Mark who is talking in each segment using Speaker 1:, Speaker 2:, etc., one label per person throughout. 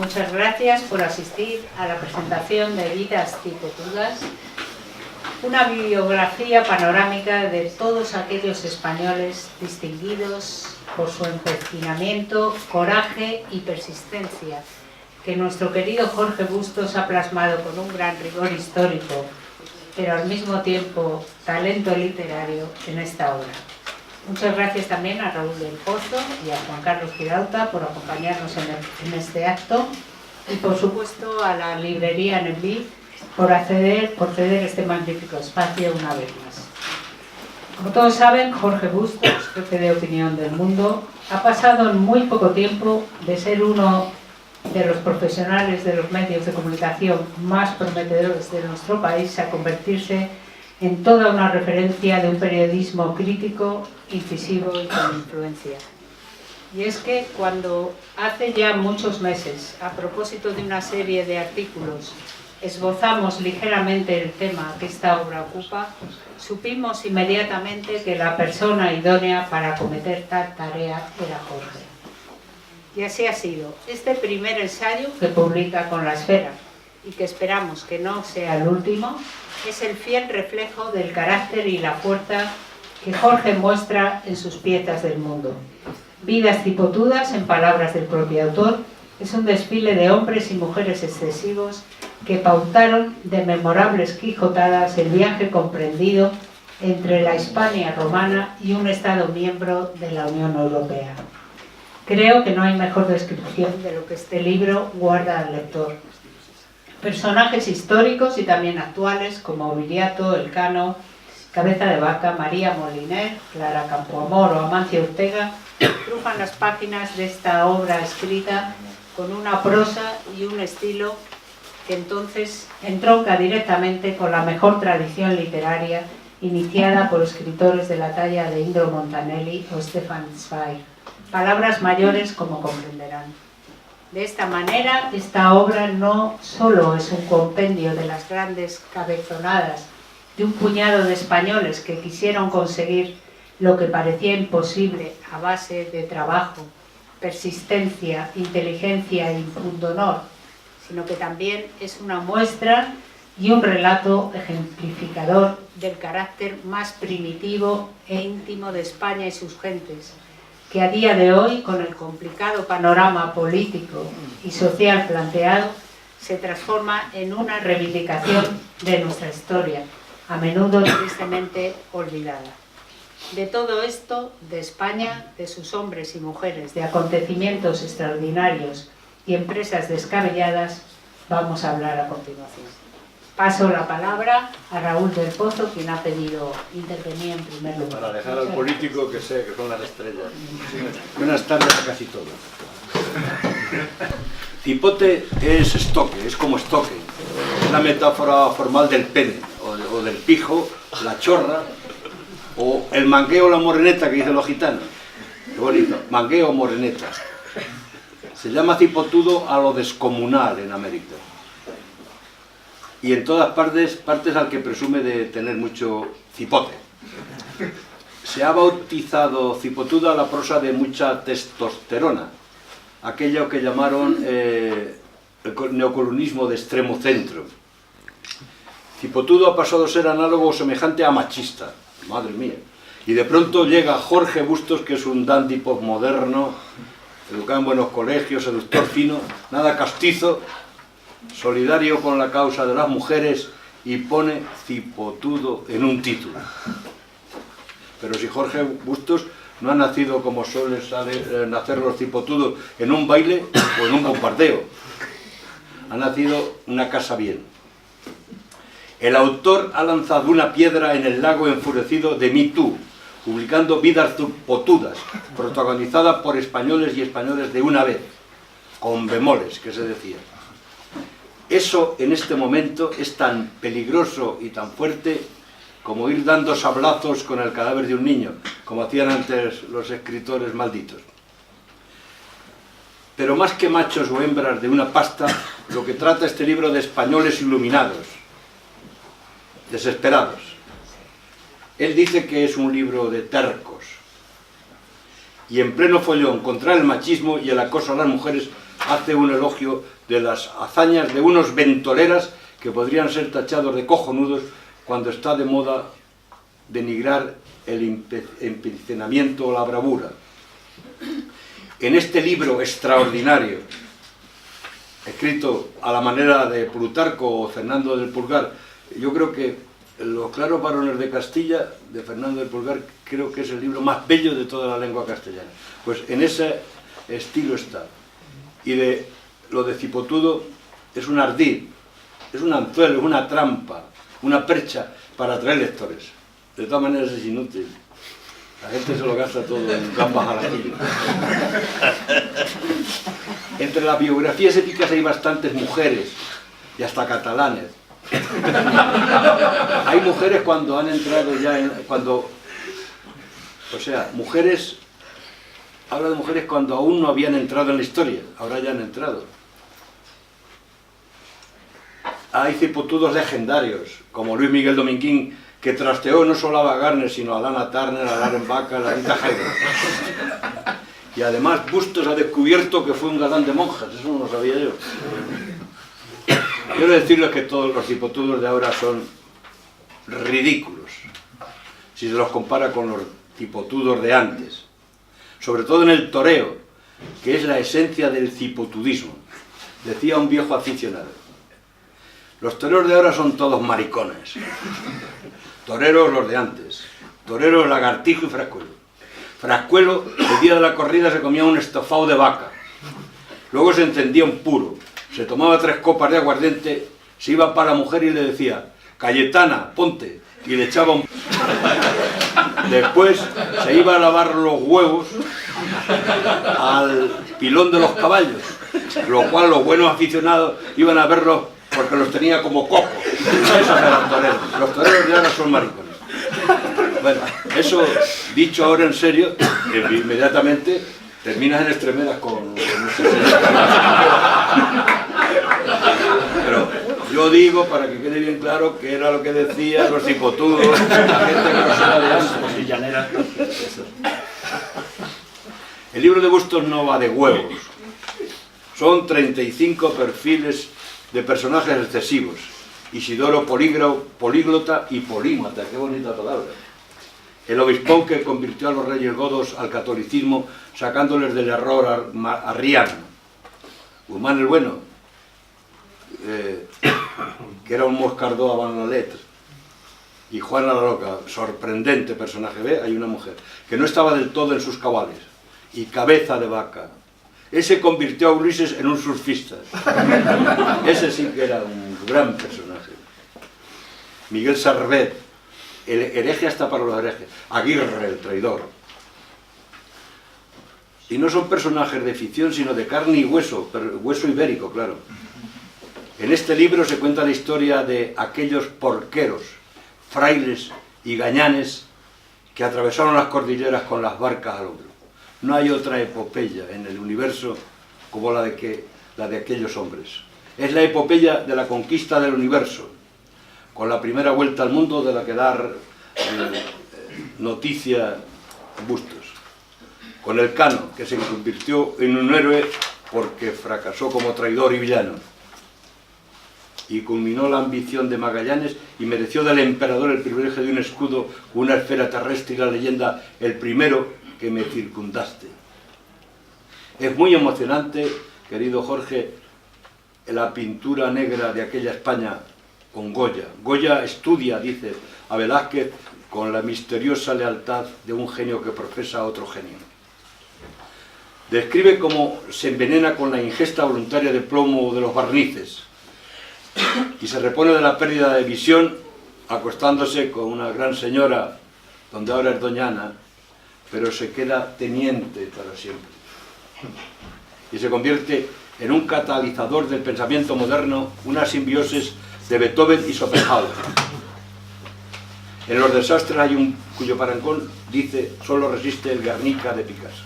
Speaker 1: muchas gracias por asistir a la presentación de Vidas Cipotudas, una bibliografía panorámica de todos aquellos españoles distinguidos por su empecinamiento, coraje y persistencia, que nuestro querido Jorge Bustos ha plasmado con un gran rigor histórico, pero al mismo tiempo talento literario en esta obra. Muchas gracias también a Raúl del Pozo y a Juan Carlos Girauta por acompañarnos en este acto, y por supuesto a la librería Nembi por ceder este magnífico espacio una vez más. Como todos saben, Jorge Bustos, jefe de opinión del Mundo, ha pasado en muy poco tiempo de ser uno de los profesionales de los medios de comunicación más prometedores de nuestro país a convertirse en toda una referencia de un periodismo crítico, incisivo y con influencia. Y es que cuando hace ya muchos meses, a propósito de una serie de artículos, esbozamos ligeramente el tema que esta obra ocupa, supimos inmediatamente que la persona idónea para acometer tal tarea era Jorge. Y así ha sido. Este primer ensayo que publica con La Esfera, y que esperamos que no sea el último, es el fiel reflejo del carácter y la fuerza que Jorge muestra en sus piezas del mundo. Vidas Cipotudas, en palabras del propio autor, es un desfile de hombres y mujeres excesivos que pautaron de memorables quijotadas el viaje comprendido entre la Hispania romana y un Estado miembro de la Unión Europea. Creo que no hay mejor descripción de lo que este libro guarda al lector. Personajes históricos y también actuales como Viriato, Elcano, Cabeza de Vaca, María Moliner, Clara Campoamor o Amancio Ortega cruzan las páginas de esta obra escrita con una prosa y un estilo que entonces entronca directamente con la mejor tradición literaria iniciada por escritores de la talla de Indro Montanelli o Stefan Zweig. Palabras mayores, como comprenderán. De esta manera, esta obra no solo es un compendio de las grandes cabezonadas de un puñado de españoles que quisieron conseguir lo que parecía imposible a base de trabajo, persistencia, inteligencia y pundonor, sino que también es una muestra y un relato ejemplificador del carácter más primitivo e íntimo de España y sus gentes, que a día de hoy, con el complicado panorama político y social planteado, se transforma en una reivindicación de nuestra historia, a menudo tristemente olvidada. De todo esto, de España, de sus hombres y mujeres, de acontecimientos extraordinarios y empresas descabelladas, vamos a hablar a continuación. Paso la palabra a Raúl del Pozo, quien ha pedido intervenir en primer lugar.
Speaker 2: Para dejar al político que sé que son las estrellas. Buenas tardes a casi todos. Cipote es estoque, es como estoque. Es la metáfora formal del pene, o del pijo, la chorra, o el mangueo o la moreneta que dicen los gitanos. Qué bonito, mangueo o moreneta. Se llama cipotudo a lo descomunal en América. Y en todas partes al que presume de tener mucho cipote. Se ha bautizado cipotuda la prosa de mucha testosterona, aquello que llamaron el neocolonismo de extremo centro. Cipotudo ha pasado a ser análogo o semejante a machista, madre mía. Y de pronto llega Jorge Bustos, que es un dandy postmoderno, educado en buenos colegios, seductor fino, nada castizo, solidario con la causa de las mujeres, y pone cipotudo en un título. Pero si Jorge Bustos no ha nacido como suelen nacer los cipotudos, en un baile o en un bombardeo, ha nacido una casa bien. El autor ha lanzado una piedra en el lago enfurecido de Me Too, publicando Vidas Cipotudas, protagonizada por españoles y españoles de una vez, con bemoles, que se decía. Eso en este momento es tan peligroso y tan fuerte como ir dando sablazos con el cadáver de un niño, como hacían antes los escritores malditos. Pero más que machos o hembras de una pasta, lo que trata este libro de españoles iluminados, desesperados. Él dice que es un libro de tercos. Y en pleno follón contra el machismo y el acoso a las mujeres hace un elogio de las hazañas de unos ventoleras que podrían ser tachados de cojonudos cuando está de moda denigrar el empecinamiento o la bravura. En este libro extraordinario, escrito a la manera de Plutarco o Fernando del Pulgar, yo creo que Los claros varones de Castilla, de Fernando del Pulgar, creo que es el libro más bello de toda la lengua castellana. Pues en ese estilo está. Y de lo de Cipotudo es un ardid, es un anzuelo, es una trampa, una percha para atraer lectores. De todas maneras es inútil. La gente se lo gasta todo en gambas al ajillo. Entre las biografías épicas hay bastantes mujeres, y hasta catalanes. Hay mujeres cuando han entrado ya en... mujeres... Habla de mujeres cuando aún no habían entrado en la historia, ahora ya han entrado. Hay cipotudos legendarios, como Luis Miguel Dominguín, que trasteó no solo a Wagner, sino a Lana Turner, a Lauren Bacall, a Rita Hayworth. Y además Bustos ha descubierto que fue un galán de monjas, eso no lo sabía yo. Quiero decirles que todos los cipotudos de ahora son ridículos, si se los compara con los cipotudos de antes. Sobre todo en el toreo, que es la esencia del cipotudismo. Decía un viejo aficionado: los toreros de ahora son todos maricones. Toreros los de antes. Toreros Lagartijo y Frascuelo. Frascuelo, el día de la corrida, se comía un estofado de vaca. Luego se encendía un puro. Se tomaba 3 copas de aguardiente, se iba para la mujer y le decía: Cayetana, ponte. Y le echaba un... Después se iba a lavar los huevos al pilón de los caballos, lo cual los buenos aficionados iban a verlos porque los tenía como cocos. Esos eran toreros. Los toreros de ahora son maricones. Bueno, eso dicho ahora en serio, inmediatamente terminas en Extremeras con ese señor. Pero yo digo, para que quede bien claro, que era lo que decían los cipotudos, la gente que no era de antes. El libro de Bustos no va de huevos. Son 35 perfiles de personajes excesivos. Isidoro políglota y polímata, qué bonita palabra. El obispón que convirtió a los reyes godos al catolicismo, sacándoles del error arriano. Guzmán el Bueno, que era un moscardó avant la lettre. Y Juana la Loca, sorprendente personaje. ¿Ve? Hay una mujer que no estaba del todo en sus cabales. Y Cabeza de Vaca. Ese convirtió a Ulises en un surfista. Ese sí que era un gran personaje. Miguel Servet, el hereje hasta para los herejes. Aguirre, el traidor. Y no son personajes de ficción, sino de carne y hueso, hueso ibérico, claro. En este libro se cuenta la historia de aquellos porqueros, frailes y gañanes que atravesaron las cordilleras con las barcas al hombro. No hay otra epopeya en el universo como la de aquellos hombres. Es la epopeya de la conquista del universo, con la primera vuelta al mundo de la que dar noticia Bustos. Con Elcano, que se convirtió en un héroe porque fracasó como traidor y villano. Y culminó la ambición de Magallanes y mereció del emperador el privilegio de un escudo, una esfera terrestre y la leyenda: el primero que me circundaste. Es muy emocionante, querido Jorge, la pintura negra de aquella España con Goya. Goya estudia, dice, a Velázquez con la misteriosa lealtad de un genio que profesa a otro genio. Describe cómo se envenena con la ingesta voluntaria de plomo de los barnices y se repone de la pérdida de visión acostándose con una gran señora, donde ahora es doña Ana, pero se queda teniente para siempre. Y se convierte en un catalizador del pensamiento moderno, una simbiosis de Beethoven y Schopenhauer. En Los desastres hay un cuyo parangón dice: solo resiste el Guernica de Picasso.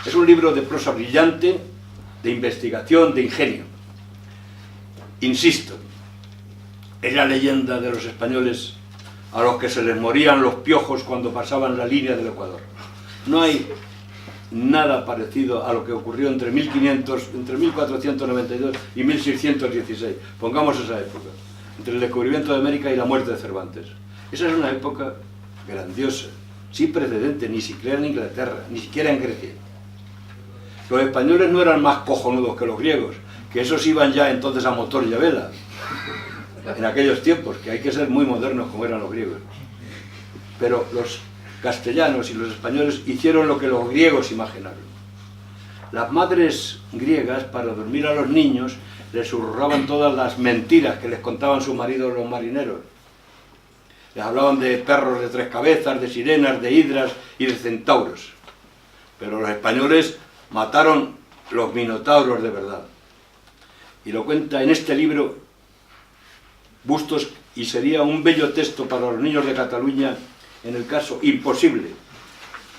Speaker 2: Es un libro de prosa brillante, de investigación, de ingenio. Insisto, es la leyenda de los españoles a los que se les morían los piojos cuando pasaban la línea del Ecuador. No hay nada parecido a lo que ocurrió entre 1492 y 1616. Pongamos esa época, entre el descubrimiento de América y la muerte de Cervantes. Esa es una época grandiosa, sin precedente, ni siquiera en Inglaterra, ni siquiera en Grecia. Los españoles no eran más cojonudos que los griegos, que esos iban ya entonces a motor y a vela, en aquellos tiempos, que hay que ser muy modernos como eran los griegos. Pero los castellanos y los españoles hicieron lo que los griegos imaginaron. Las madres griegas, para dormir a los niños, les susurraban todas las mentiras que les contaban sus maridos los marineros. Les hablaban de perros de 3 cabezas, de sirenas, de hidras y de centauros. Pero los españoles mataron los minotauros de verdad. Y lo cuenta en este libro Bustos, y sería un bello texto para los niños de Cataluña en el caso imposible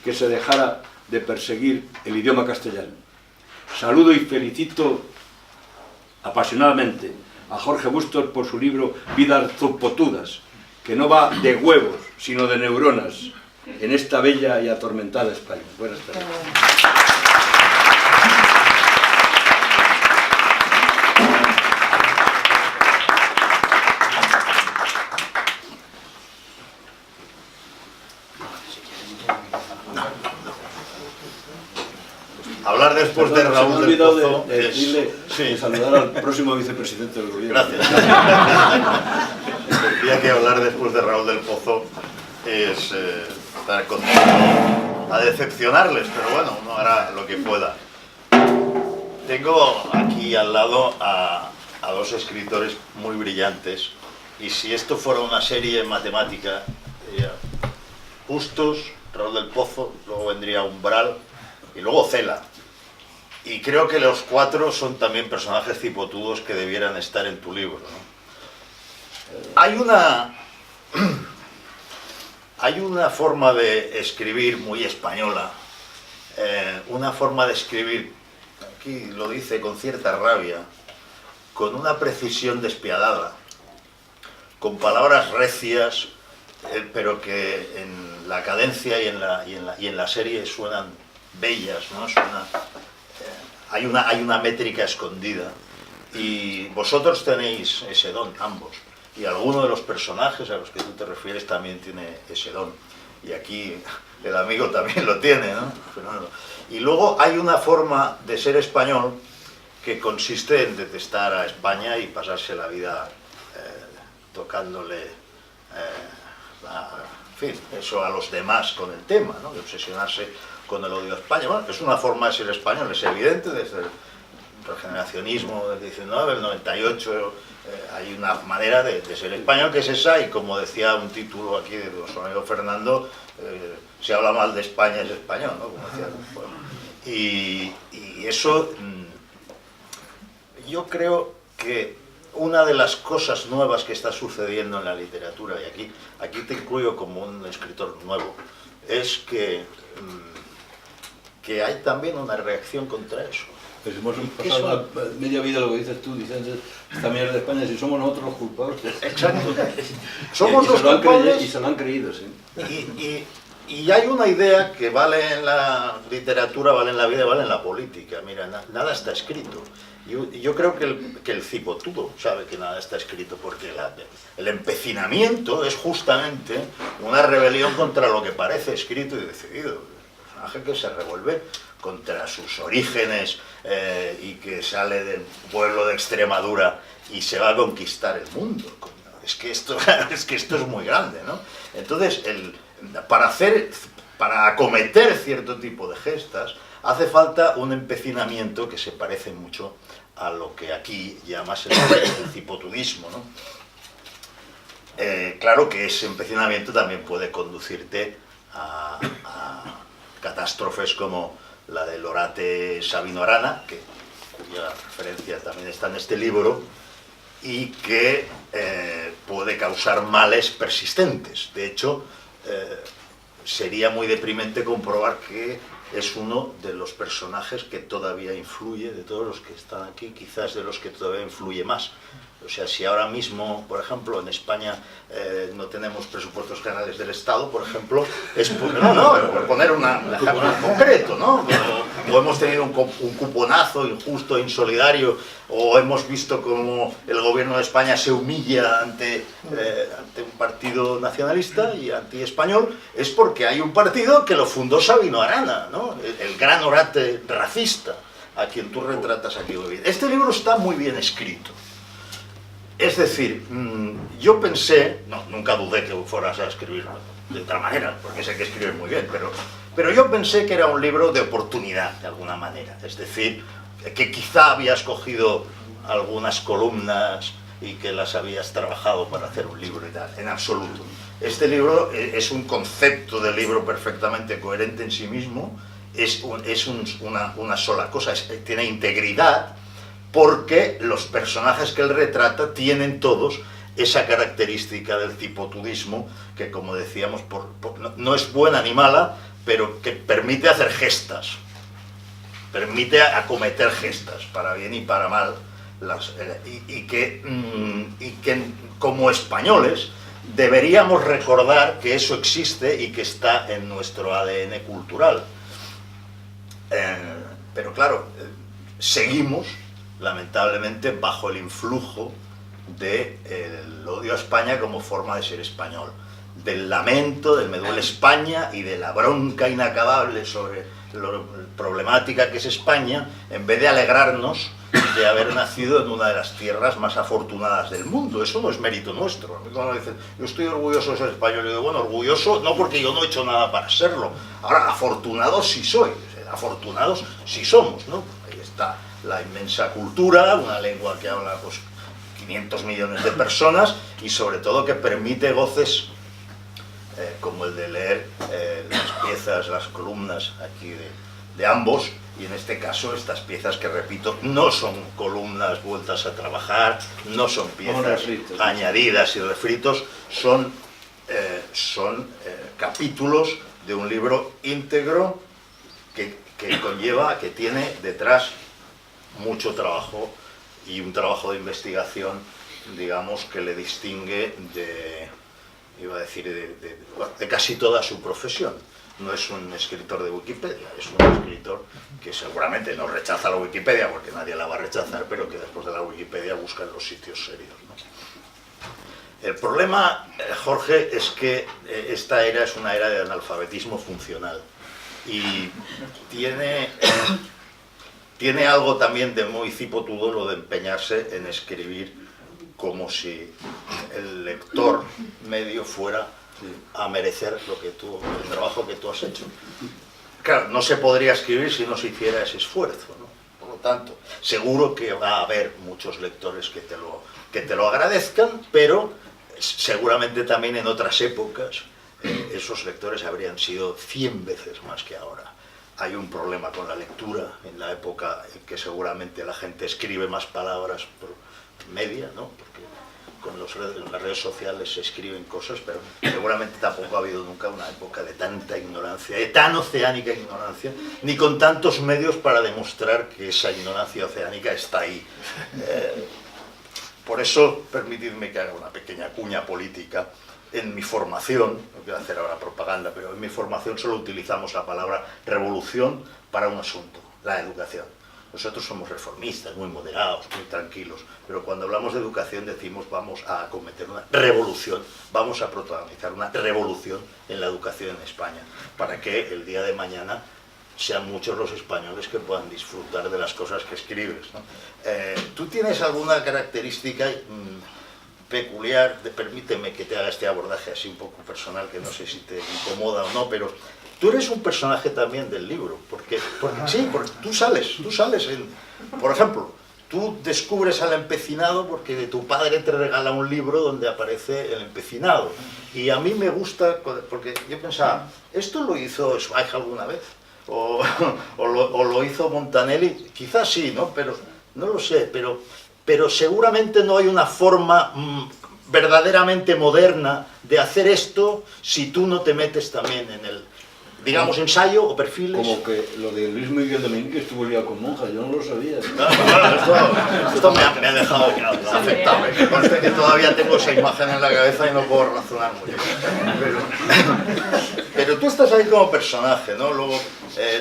Speaker 2: que se dejara de perseguir el idioma castellano. Saludo y felicito apasionadamente a Jorge Bustos por su libro Vidas Zupotudas, que no va de huevos, sino de neuronas, en esta bella y atormentada España. Buenas tardes.
Speaker 3: Hablar después de Raúl del Pozo
Speaker 2: de saludar al próximo vicepresidente del gobierno.
Speaker 3: Gracias. Decía que hablar después de Raúl del Pozo es estar condenado a decepcionarles, pero bueno, uno hará lo que pueda. Tengo aquí al lado a 2 escritores muy brillantes, y si esto fuera una serie matemática, diría Bustos, Raúl del Pozo, luego vendría Umbral y luego Cela. Y creo que los 4 son también personajes cipotudos que debieran estar en tu libro, ¿no? Hay una forma de escribir muy española, una forma de escribir, aquí lo dice con cierta rabia, con una precisión despiadada, con palabras recias, pero que en la cadencia y en la serie suenan bellas, ¿no? Hay una métrica escondida, y vosotros tenéis ese don, ambos, y alguno de los personajes a los que tú te refieres también tiene ese don, y aquí el amigo también lo tiene, ¿no? Fernando. Y luego hay una forma de ser español que consiste en detestar a España y pasarse la vida tocándole, en fin, eso a los demás con el tema, ¿no? De obsesionarse con el odio a España. Bueno, es una forma de ser español, es evidente, desde el regeneracionismo del 19, el 98, hay una manera de ser español que es esa, y como decía un título aquí de nuestro amigo Fernando, si habla mal de España es español, ¿no? Como decía, bueno, y eso, yo creo que una de las cosas nuevas que está sucediendo en la literatura, y aquí te incluyo como un escritor nuevo, es que hay también una reacción contra eso.
Speaker 2: Pues hemos pasado media vida, lo que dices tú, diciendo esta mierda de España, si somos nosotros los culpables.
Speaker 3: Exacto. Somos los culpables.
Speaker 2: Y se lo han creído, sí.
Speaker 3: Y hay una idea que vale en la literatura, vale en la vida, vale en la política. Mira, nada está escrito. Yo creo que el cipotudo sabe que nada está escrito, porque el empecinamiento es justamente una rebelión contra lo que parece escrito y decidido. Un personaje que se revuelve contra sus orígenes y que sale del pueblo de Extremadura y se va a conquistar el mundo. Es que esto es muy grande, ¿no? Entonces, para acometer cierto tipo de gestas, hace falta un empecinamiento que se parece mucho a lo que aquí llamas el cipotudismo, ¿no? Claro que ese empecinamiento también puede conducirte a catástrofes como la del Orate Sabino Arana, cuya referencia también está en este libro, y que puede causar males persistentes. De hecho, sería muy deprimente comprobar que es uno de los personajes que todavía influye, de todos los que están aquí, quizás de los que todavía influye más. O sea, si ahora mismo, por ejemplo, en España no tenemos presupuestos generales del Estado, por ejemplo, es por poner un ejemplo concreto, ¿no? O hemos tenido un cuponazo injusto, insolidario, o hemos visto cómo el gobierno de España se humilla ante un partido nacionalista y anti-español, es porque hay un partido que lo fundó Sabino Arana, ¿no? El gran orate racista, a quien tú retratas aquí muy bien. Este libro está muy bien escrito. Es decir, yo pensé, nunca dudé que fueras a escribirlo de otra manera, porque sé que escribes muy bien, pero yo pensé que era un libro de oportunidad, de alguna manera. Es decir, que quizá habías cogido algunas columnas y que las habías trabajado para hacer un libro y tal. En absoluto. Este libro es un concepto de libro perfectamente coherente en sí mismo, es una sola cosa, tiene integridad, porque los personajes que él retrata tienen todos esa característica del cipotudismo que, como decíamos, no es buena ni mala, pero que permite hacer gestas, permite acometer gestas, para bien y para mal, y que como españoles deberíamos recordar que eso existe y que está en nuestro ADN cultural. Pero claro, seguimos lamentablemente bajo el influjo del odio a España como forma de ser español, del lamento, del me duele España y de la bronca inacabable sobre lo problemática que es España, en vez de alegrarnos de haber nacido en una de las tierras más afortunadas del mundo. Eso no es mérito nuestro. Cuando dicen, yo estoy orgulloso de ser español, yo digo, bueno, orgulloso no porque yo no he hecho nada para serlo. Ahora, afortunados sí soy, afortunados sí somos, ¿no? Ahí está la inmensa cultura, una lengua que habla pues 500 millones de personas y sobre todo que permite goces como el de leer las piezas, las columnas aquí de ambos, y en este caso estas piezas que, repito, no son columnas vueltas a trabajar, no son piezas añadidas y refritos, son capítulos de un libro íntegro que conlleva, que tiene detrás mucho trabajo y un trabajo de investigación, digamos, que le distingue de casi toda su profesión. No es un escritor de Wikipedia, es un escritor que seguramente no rechaza la Wikipedia, porque nadie la va a rechazar, pero que después de la Wikipedia busca en los sitios serios, ¿no? El problema, Jorge, es que esta era es una era de analfabetismo funcional y tiene algo también de muy cipotudo lo de empeñarse en escribir como si el lector medio fuera a merecer el trabajo que tú has hecho. Claro, no se podría escribir si no se hiciera ese esfuerzo, ¿no? Por lo tanto, seguro que va a haber muchos lectores que te lo agradezcan, pero seguramente también en otras épocas esos lectores habrían sido 100 veces más que ahora. Hay un problema con la lectura en la época en que seguramente la gente escribe más palabras por media, ¿no? Porque en las redes sociales se escriben cosas, pero seguramente tampoco ha habido nunca una época de tanta ignorancia, de tan oceánica ignorancia, ni con tantos medios para demostrar que esa ignorancia oceánica está ahí. Por eso, permitidme que haga una pequeña cuña política. En mi formación, no quiero hacer ahora propaganda, pero en mi formación solo utilizamos la palabra revolución para un asunto, la educación. Nosotros somos reformistas, muy moderados, muy tranquilos, pero cuando hablamos de educación decimos vamos a acometer una revolución, vamos a protagonizar una revolución en la educación en España, para que el día de mañana sean muchos los españoles que puedan disfrutar de las cosas que escribes, ¿no? ¿Tú tienes alguna característica peculiar? Permíteme que te haga este abordaje así un poco personal, que no sé si te incomoda o no, pero tú eres un personaje también del libro, porque tú sales por ejemplo, tú descubres al empecinado porque tu padre te regala un libro donde aparece el empecinado, y a mí me gusta, porque yo pensaba, ¿esto lo hizo Zweig alguna vez? ¿O lo hizo Montanelli? Quizás sí, ¿no? Pero no lo sé, pero seguramente no hay una forma verdaderamente moderna de hacer esto si tú no te metes también digamos, ensayo o perfiles.
Speaker 2: Como que lo de Luis Miguel Domínguez estuvo liado con monjas, yo no lo sabía.
Speaker 3: Esto me ha dejado afectado. Que conste que todavía tengo esa imagen en la cabeza y no puedo razonar mucho. Pero tú estás ahí como personaje, ¿no? Luego,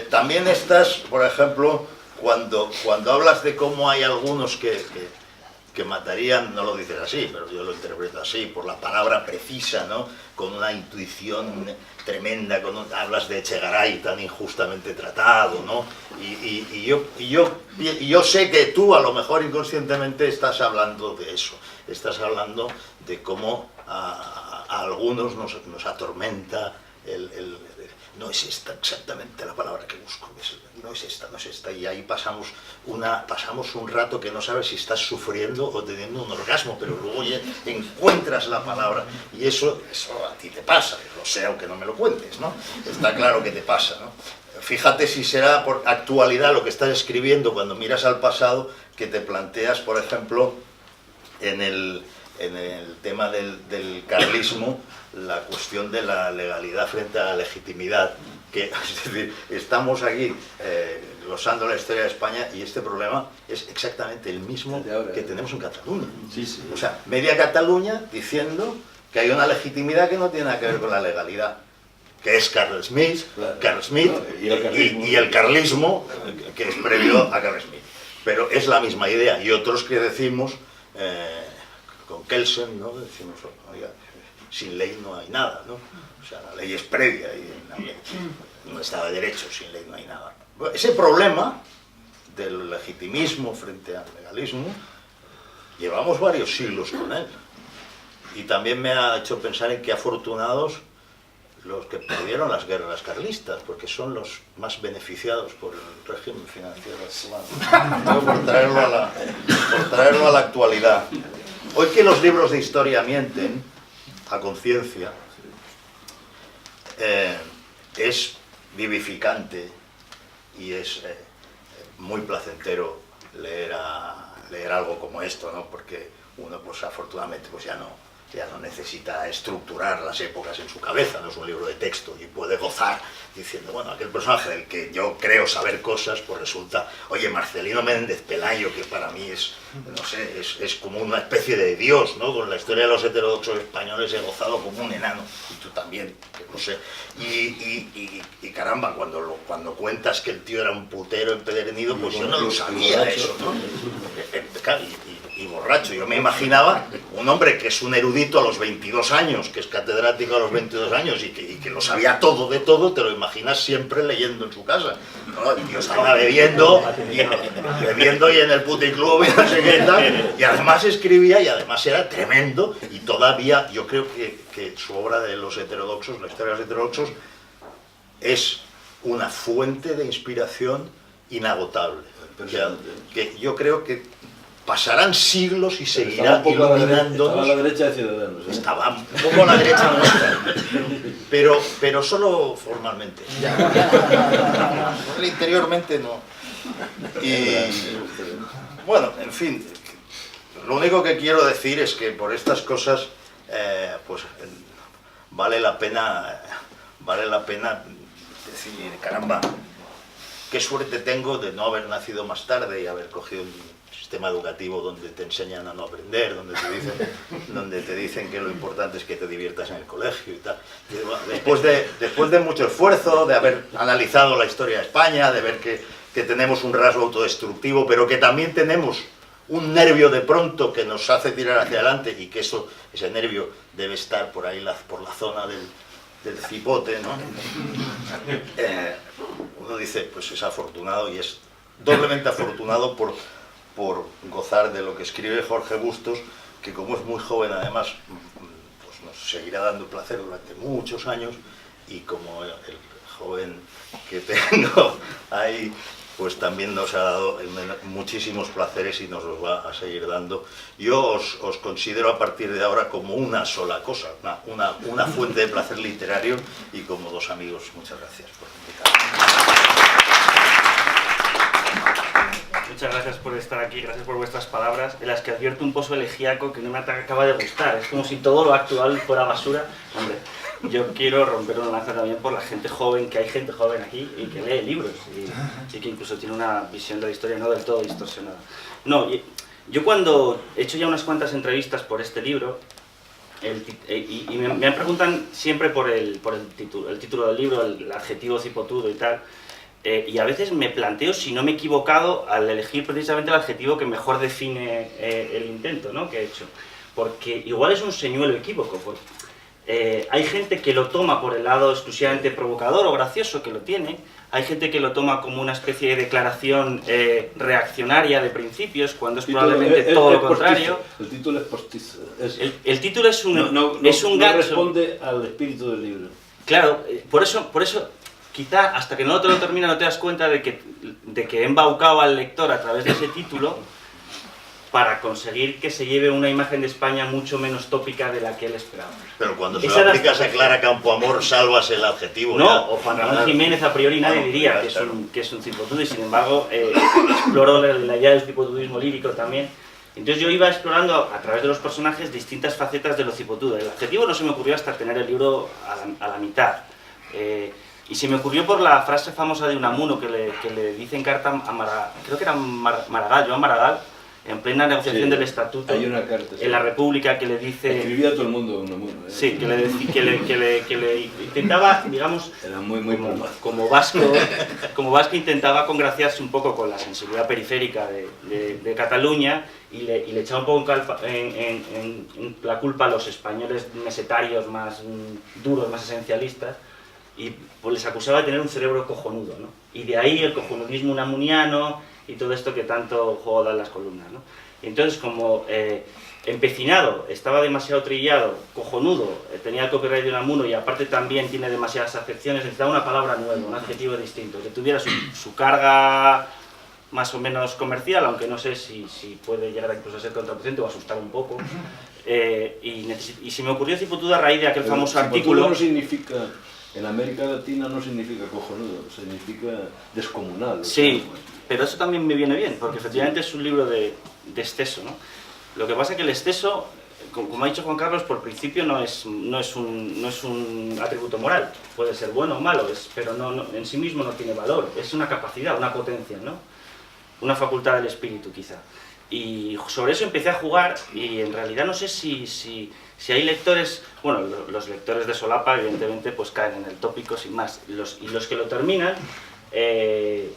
Speaker 3: también estás, por ejemplo, cuando hablas de cómo hay algunos que matarían, no lo dices así, pero yo lo interpreto así, por la palabra precisa, ¿no? Con una intuición tremenda, hablas de Echegaray tan injustamente tratado, ¿no? Y yo sé que tú, a lo mejor inconscientemente, estás hablando de eso, estás hablando de cómo a algunos nos atormenta no es esta exactamente la palabra que busco, no es esta, y ahí pasamos un rato que no sabes si estás sufriendo o teniendo un orgasmo, pero luego ya encuentras la palabra, y eso a ti te pasa, lo sé, aunque no me lo cuentes, ¿no? Está claro que te pasa, ¿no? Fíjate si será por actualidad lo que estás escribiendo cuando miras al pasado, que te planteas, por ejemplo, en el tema del carlismo, la cuestión de la legalidad frente a la legitimidad, que es decir, estamos aquí glosando la historia de España y este problema es exactamente el mismo que tenemos en Cataluña.
Speaker 2: Sí, sí.
Speaker 3: O sea, media Cataluña diciendo que hay una legitimidad que no tiene nada que ver con la legalidad, que es Carl Smith,
Speaker 2: claro.
Speaker 3: Carl Smith y el carlismo, que es previo a Carl Smith. Pero es la misma idea, y otros que decimos, con Kelsen, ¿no? Decimos, oiga, sin ley no hay nada, ¿no? O sea, la ley es previa y no Estado de Derecho, sin ley no hay nada. Bueno, ese problema del legitimismo frente al legalismo, llevamos varios siglos con él. Y también me ha hecho pensar en qué afortunados los que perdieron las guerras carlistas, porque son los más beneficiados por el régimen financiero actual. Por traerlo a la actualidad. Hoy que los libros de historia mienten, a conciencia, es vivificante y es muy placentero leer algo como esto, ¿no? Porque uno, pues afortunadamente, pues ya no necesita estructurar las épocas en su cabeza, no es un libro de texto y puede gozar diciendo, bueno, aquel personaje del que yo creo saber cosas, pues resulta, oye, Marcelino Méndez Pelayo, que para mí es, no sé, es como una especie de dios, ¿no? Con la historia de los heterodoxos españoles he gozado como un enano, y tú también, que no sé, y caramba, cuando cuentas que el tío era un putero empedernido, pues yo no lo sabía eso, ¿no? Y borracho. Yo me imaginaba un hombre que es un erudito a los 22 años, que es catedrático a los 22 años y que lo sabía todo de todo, te lo imaginas siempre leyendo en su casa, ¿no? El tío estaba bebiendo y en el puticlub y no sé qué tal, y además escribía y además era tremendo, y todavía yo creo que su obra de los heterodoxos, la historia de los heterodoxos, es una fuente de inspiración inagotable. Que yo creo que pasarán siglos y seguirá iluminándonos.
Speaker 2: Estaba a la derecha de Ciudadanos, ¿eh?
Speaker 3: Estaba un poco a la derecha nuestra, pero solo formalmente. Interiormente no. Y bueno, en fin, lo único que quiero decir es que por estas cosas, pues vale la pena decir, caramba, qué suerte tengo de no haber nacido más tarde y haber cogido un sistema educativo donde te enseñan a no aprender, donde te dicen que lo importante es que te diviertas en el colegio y tal. Después de mucho esfuerzo, de haber analizado la historia de España, de ver que tenemos un rasgo autodestructivo, pero que también tenemos un nervio de pronto que nos hace tirar hacia adelante, y que ese nervio debe estar por ahí, por la zona del cipote, ¿no? Uno dice, pues es afortunado, y es doblemente afortunado por gozar de lo que escribe Jorge Bustos, que como es muy joven además, pues nos seguirá dando placer durante muchos años, y como el joven que tengo ahí, pues también nos ha dado muchísimos placeres y nos los va a seguir dando. Yo os considero a partir de ahora como una sola cosa, una fuente de placer literario, y como dos amigos. Muchas gracias por invitarme.
Speaker 4: Muchas gracias por estar aquí, gracias por vuestras palabras, en las que advierto un pozo elegíaco que no me acaba de gustar. Es como si todo lo actual fuera basura. Hombre, yo quiero romper una lanza también por la gente joven, que hay gente joven aquí y que lee libros y que incluso tiene una visión de la historia no del todo distorsionada. No, yo cuando he hecho ya unas cuantas entrevistas por este libro, y me preguntan siempre por el título del libro, el adjetivo cipotudo y tal, y a veces me planteo si no me he equivocado al elegir precisamente el adjetivo que mejor define el intento, ¿no?, que he hecho. Porque igual es un señuelo equívoco. Hay gente que lo toma por el lado exclusivamente provocador o gracioso, que lo tiene. Hay gente que lo toma como una especie de declaración reaccionaria de principios, cuando es probablemente todo lo contrario.
Speaker 2: El título es postizo.
Speaker 4: El título es un
Speaker 2: no
Speaker 4: gancho.
Speaker 2: Responde al espíritu del libro.
Speaker 4: Claro, por eso quizá hasta que no te lo termina no te das cuenta de que he embaucado al lector a través de ese título para conseguir que se lleve una imagen de España mucho menos tópica de la que él esperaba.
Speaker 3: Pero cuando se lo aplicas a Clara Campoamor, salvas el adjetivo.
Speaker 4: No,
Speaker 3: ya.
Speaker 4: o Juan Ramón Jiménez, a priori nadie diría que es un cipotudo, y sin embargo exploró la idea del cipotudismo lírico también. Entonces yo iba explorando a través de los personajes distintas facetas de lo cipotudo. El adjetivo no se me ocurrió hasta tener el libro a la mitad. Y se me ocurrió por la frase famosa de Unamuno que le dice en carta a creo que era Maragall, Joan Maragall, en plena negociación del estatuto,
Speaker 2: hay una carta,
Speaker 4: en la República, que le dice...
Speaker 2: Escribía a todo el mundo Unamuno.
Speaker 4: Sí, que le intentaba, digamos,
Speaker 2: era muy
Speaker 4: como vasco intentaba congraciarse un poco con la sensibilidad periférica de Cataluña, y le echaba un poco en la culpa a los españoles mesetarios más duros, más esencialistas, y pues les acusaba de tener un cerebro cojonudo, ¿no? Y de ahí el cojonudismo unamuniano y todo esto que tanto juego da en las columnas, ¿no? Y entonces, como empecinado, estaba demasiado trillado, cojonudo, tenía el copyright de Unamuno y aparte también tiene demasiadas acepciones, necesitaba una palabra nueva, un adjetivo distinto, que tuviera su carga más o menos comercial, aunque no sé si puede llegar incluso a ser contraproducente o asustar un poco. Y se me ocurrió cipotudo a raíz de aquel famoso artículo...
Speaker 2: No significa... En América Latina no significa cojonudo, significa descomunal.
Speaker 4: Sí, pero eso también me viene bien, porque efectivamente es un libro de exceso, ¿no? Lo que pasa es que el exceso, como ha dicho Juan Carlos, por principio no es un atributo moral. Puede ser bueno o malo, pero en sí mismo no tiene valor. Es una capacidad, una potencia, ¿no? Una facultad del espíritu, quizá. Y sobre eso empecé a jugar, y en realidad no sé si hay lectores... Bueno, los lectores de solapa, evidentemente, pues caen en el tópico sin más. Y los que lo terminan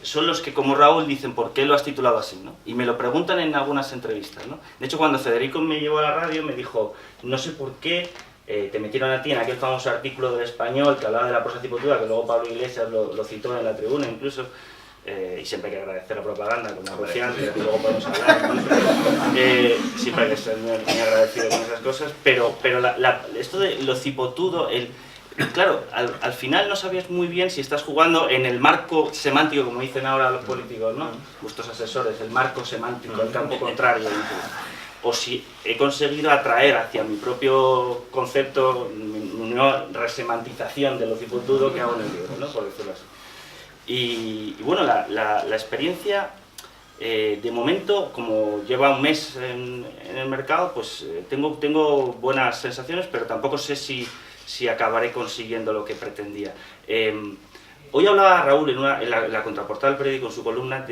Speaker 4: son los que, como Raúl, dicen ¿por qué lo has titulado así?, ¿no? Y me lo preguntan en algunas entrevistas, ¿no? De hecho, cuando Federico me llevó a la radio, me dijo, no sé por qué te metieron a ti en aquel famoso artículo del Español que hablaba de la prosa cipotuda, que luego Pablo Iglesias lo citó en la tribuna incluso. Y siempre hay que agradecer la propaganda como Rufián, que luego podemos hablar, siempre hay que ser muy agradecido con esas cosas, pero esto de lo cipotudo, claro, al final no sabías muy bien si estás jugando en el marco semántico, como dicen ahora los políticos, ¿no? Vuestros asesores, el marco semántico, el campo contrario, o si he conseguido atraer hacia mi propio concepto una resemantización de lo cipotudo que hago en el libro, ¿no?, por decirlo así. Y bueno, la experiencia, de momento, como lleva un mes en el mercado, pues tengo buenas sensaciones, pero tampoco sé si acabaré consiguiendo lo que pretendía. Hoy hablaba Raúl en la contraportada del periódico, en su columna,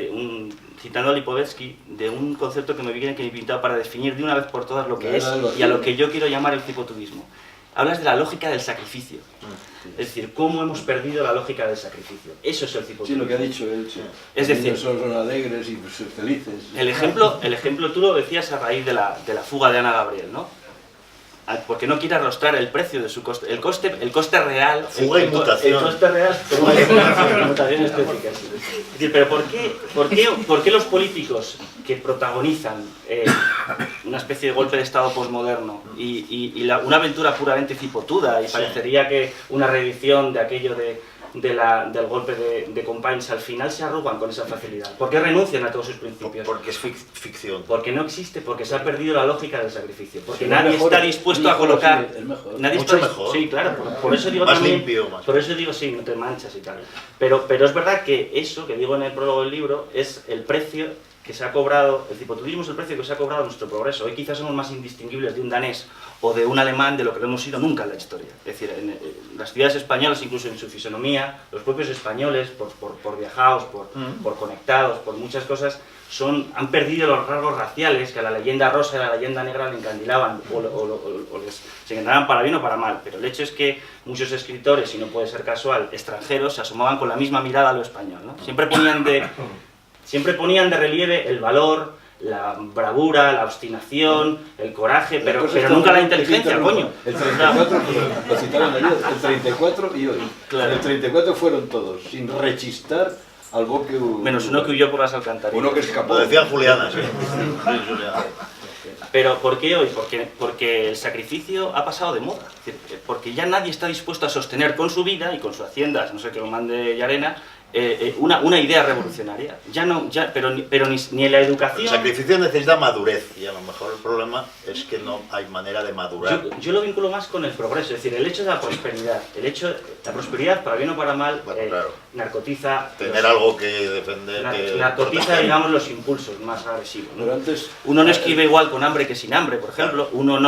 Speaker 4: citando a Lipovetsky, de un concepto que me viene pintado para definir de una vez por todas lo que es y a lo que yo quiero llamar el cipotudismo. Hablas de la lógica del sacrificio. Es decir, cómo hemos perdido la lógica del sacrificio. Eso es el cipotudismo.
Speaker 2: Sí, lo que ha dicho él. Sí.
Speaker 4: Es decir,
Speaker 2: son alegres y felices.
Speaker 4: El ejemplo tú lo decías a raíz de la fuga de Ana Gabriel, ¿no? Porque no quiere arrostrar el precio de su coste. El coste real...
Speaker 3: Fuga y mutación.
Speaker 4: El coste real... Mutación estética. Es decir, pero ¿por qué los políticos que protagonizan una especie de golpe de Estado posmoderno y una aventura puramente cipotuda, y parecería que una reedición de aquello del golpe de Companys, al final se arrugan con esa facilidad? ¿Por qué renuncian a todos sus principios?
Speaker 3: Porque es ficción.
Speaker 4: Porque no existe, porque se ha perdido la lógica del sacrificio. Porque nadie está dispuesto a colocar...
Speaker 3: Mucho mejor.
Speaker 4: Sí, claro, por eso digo
Speaker 3: más
Speaker 4: también...
Speaker 3: limpio.
Speaker 4: Por eso digo, sí, no te manchas y tal. Pero es verdad que eso, que digo en el prólogo del libro, es el precio que se ha cobrado, el cipotudismo es el precio que se ha cobrado nuestro progreso. Hoy quizás somos más indistinguibles de un danés o de un alemán de lo que lo hemos sido nunca en la historia. Es decir, en las ciudades españolas, incluso en su fisonomía, los propios españoles, por viajados, por conectados, por muchas cosas, han perdido los rasgos raciales que a la leyenda rosa y a la leyenda negra le encandilaban o se encandilaban para bien o para mal. Pero el hecho es que muchos escritores, y no puede ser casual, extranjeros, se asomaban con la misma mirada a lo español, ¿no? Siempre ponían de relieve el valor, la bravura, la obstinación, el coraje, pero nunca la inteligencia, coño.
Speaker 2: El 34, lo citaron ayer, el 34 y hoy.
Speaker 4: Claro.
Speaker 2: El 34 fueron todos, sin rechistar algo que...
Speaker 4: Menos uno que huyó por las alcantarillas.
Speaker 2: Uno que escapó.
Speaker 3: Lo decía Juliana, sí. Sí, Juliana.
Speaker 4: Pero ¿por qué hoy? Porque el sacrificio ha pasado de moda. Es decir, porque ya nadie está dispuesto a sostener con su vida y con su hacienda, no sé qué lo mande Llarena, una idea revolucionaria. Pero ni en la educación...
Speaker 3: El sacrificio necesita madurez y a lo mejor el problema es que no hay manera de madurar.
Speaker 4: Yo lo vinculo más con el progreso, es decir, el hecho de la prosperidad. La prosperidad, para bien o para mal,
Speaker 3: Bueno, claro.
Speaker 4: narcotiza...
Speaker 3: Tener algo que defender,
Speaker 4: narcotiza, digamos, los impulsos más agresivos, ¿no?
Speaker 2: Pero antes...
Speaker 4: Uno no escribe igual con hambre que sin hambre, por ejemplo. Uno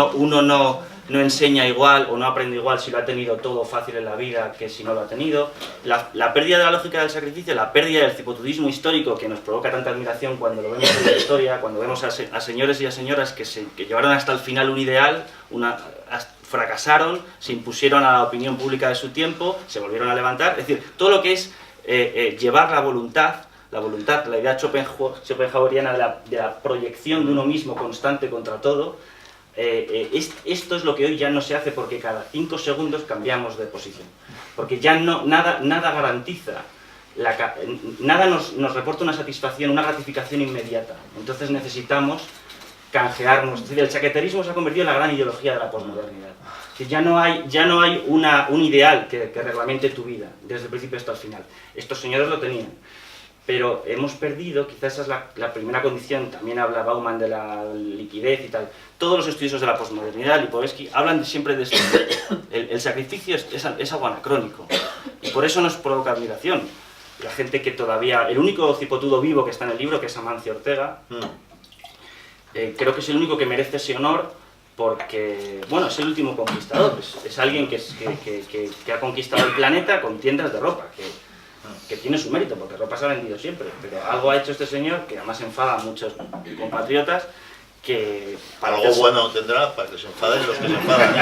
Speaker 4: no enseña igual o no aprende igual si lo ha tenido todo fácil en la vida que si no lo ha tenido. La pérdida de la lógica del sacrificio, la pérdida del cipotudismo histórico que nos provoca tanta admiración cuando lo vemos en la historia, cuando vemos a señores y a señoras que llevaron hasta el final un ideal, fracasaron, se impusieron a la opinión pública de su tiempo, se volvieron a levantar. Es decir, todo lo que es llevar la voluntad, la idea schopenhaueriana de la proyección de uno mismo constante contra todo. Esto es lo que hoy ya no se hace porque cada 5 segundos cambiamos de posición. Porque ya nada garantiza, nada nos reporta una satisfacción, una gratificación inmediata. Entonces necesitamos canjearnos. Es decir, el chaqueterismo se ha convertido en la gran ideología de la posmodernidad. Que ya no hay un ideal que reglamente tu vida, desde el principio hasta el final. Estos señores lo tenían. Pero hemos perdido, quizás esa es la primera condición, también habla Bauman de la liquidez y tal. Todos los estudiosos de la posmodernidad, Lipovetsky, hablan siempre de esto. El sacrificio es algo anacrónico, y por eso nos provoca admiración. La gente que todavía... El único cipotudo vivo que está en el libro, que es Amancio Ortega, creo que es el único que merece ese honor, porque, bueno, es el último conquistador, es alguien que ha conquistado el planeta con tiendas de ropa, que tiene su mérito, porque ropa se ha vendido siempre, pero algo ha hecho este señor que además enfada a muchos compatriotas, que...
Speaker 3: Algo bueno tendrá para que se enfaden los que se enfadan.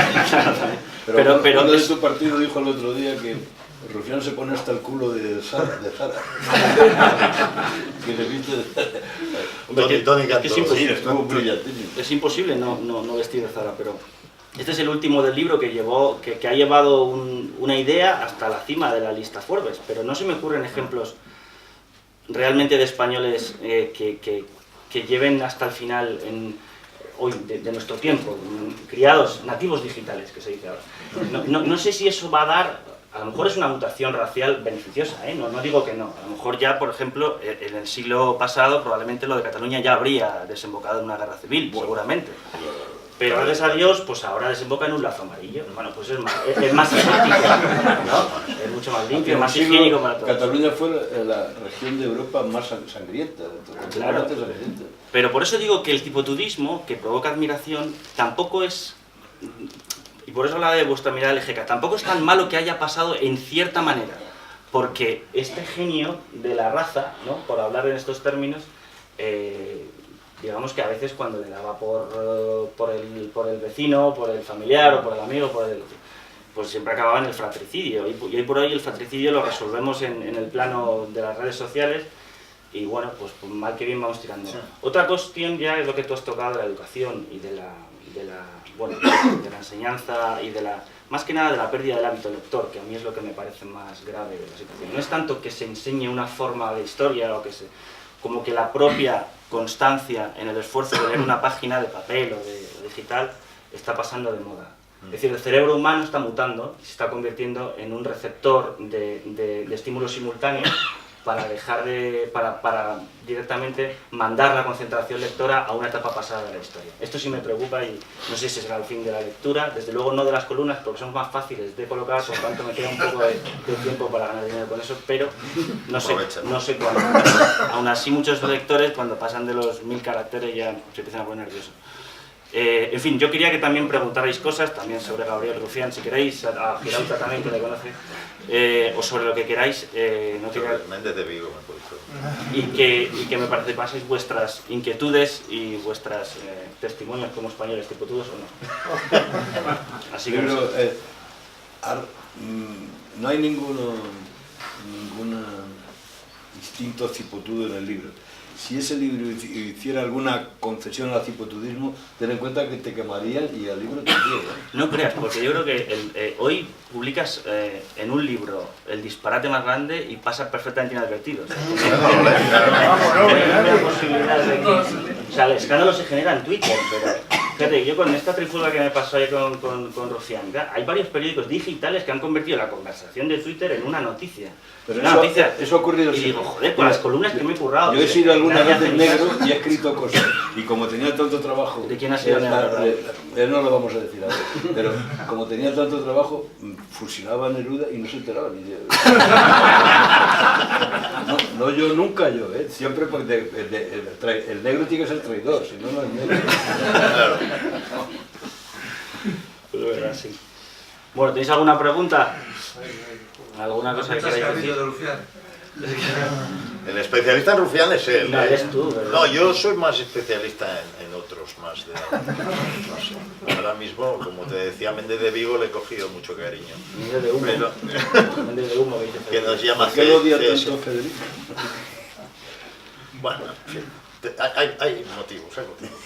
Speaker 2: Pero uno de su partido dijo el otro día que Rufián se pone hasta el culo de Zara. Que se viste de
Speaker 3: Tónica,
Speaker 4: es imposible,
Speaker 2: estuvo brillantísimo.
Speaker 4: es imposible no vestir de Zara, pero... Este es el último del libro que ha llevado una idea hasta la cima de la lista Forbes, pero no se me ocurren ejemplos realmente de españoles que lleven hasta el final hoy de nuestro tiempo, criados, nativos digitales, que se dice ahora. No sé si eso va a dar, a lo mejor es una mutación racial beneficiosa, no digo que no. A lo mejor ya, por ejemplo, en el siglo pasado probablemente lo de Cataluña ya habría desembocado en una guerra civil, seguramente. Pero gracias a Dios, pues ahora desemboca en un lazo amarillo. Bueno, pues es más higiénico, ¿no? Es mucho más limpio, más higiénico para todos.
Speaker 2: Cataluña fue la región de Europa más sangrienta.
Speaker 4: Claro. Pero por eso digo que el cipotudismo, que provoca admiración, tampoco es... Y por eso hablaba de vuestra mirada LGK, tampoco es tan malo que haya pasado en cierta manera. Porque este genio de la raza, ¿no? Por hablar en estos términos, digamos que a veces cuando le daba por el vecino, por el familiar o por el amigo, pues siempre acababa en el fratricidio. Y hoy por hoy el fratricidio lo resolvemos en el plano de las redes sociales y bueno, pues mal que bien vamos tirando. Sí. Otra cuestión ya es lo que tú has tocado de la educación y de la enseñanza y más que nada de la pérdida del hábito lector, que a mí es lo que me parece más grave de la situación. No es tanto que se enseñe una forma de historia o como que la propia constancia en el esfuerzo de leer una página de papel o de digital está pasando de moda. Es decir, el cerebro humano está mutando y se está convirtiendo en un receptor de estímulos simultáneos para dejar de, para directamente mandar la concentración lectora a una etapa pasada de la historia. Esto sí me preocupa y no sé si será el fin de la lectura, desde luego no de las columnas porque son más fáciles de colocar, por tanto me queda un poco de tiempo para ganar dinero con eso, pero no sé cuándo. Aún así muchos lectores cuando pasan de los 1000 caracteres ya se empiezan a poner nerviosos. En fin, yo quería que también preguntarais cosas, también sobre Gabriel Rufián, si queréis, a Girauta también, que le conoce, o sobre lo que queráis. No quería...
Speaker 3: Méndez de Vigo, me he puesto.
Speaker 4: Y que me participaseis vuestras inquietudes y vuestros testimonios como españoles, tipotudos o no. Así que
Speaker 2: pero, no hay ningún instinto cipotudo en el libro. Si ese libro hiciera alguna concesión al cipotudismo, ten en cuenta que te quemarían y el libro te llega.
Speaker 4: No creas, porque yo creo que hoy publicas en un libro el disparate más grande y pasa perfectamente inadvertido. O sea, el escándalo se genera en Twitter, pero fíjate, yo con esta trifulga que me pasó ahí con Rufián, hay varios periódicos digitales que han convertido la conversación de Twitter en una noticia.
Speaker 2: Pero
Speaker 4: una noticia.
Speaker 2: Eso ha ocurrido
Speaker 4: y
Speaker 2: siempre.
Speaker 4: digo, joder, con las columnas que me he currado.
Speaker 2: Yo he sido alguna vez en negro y he escrito cosas. Y como tenía tanto trabajo...
Speaker 4: ¿De quién ha sido negro?
Speaker 2: No lo vamos a decir ahora. Pero como tenía tanto trabajo, fusilaba a Neruda y no se enteraba ni de... No yo, nunca yo, ¿eh? Siempre porque el negro tiene que ser traidor, si no, no es negro.
Speaker 3: Claro.
Speaker 4: Pues verdad, sí. Bueno, ¿tenéis alguna pregunta? ¿Alguna cosa que queráis decir?
Speaker 3: El especialista en Rufián es él.
Speaker 4: No, eres tú, ¿verdad?
Speaker 3: No, yo soy más especialista en otros, más de... No sé. Ahora mismo, como te decía, Méndez de Vigo le he cogido mucho cariño.
Speaker 4: Méndez de humo. Méndez de humo,
Speaker 3: Que nos llama
Speaker 2: ¿Por qué lo odia
Speaker 3: CS.
Speaker 2: tanto Federico?
Speaker 3: Bueno, en fin, hay motivos, hay motivos.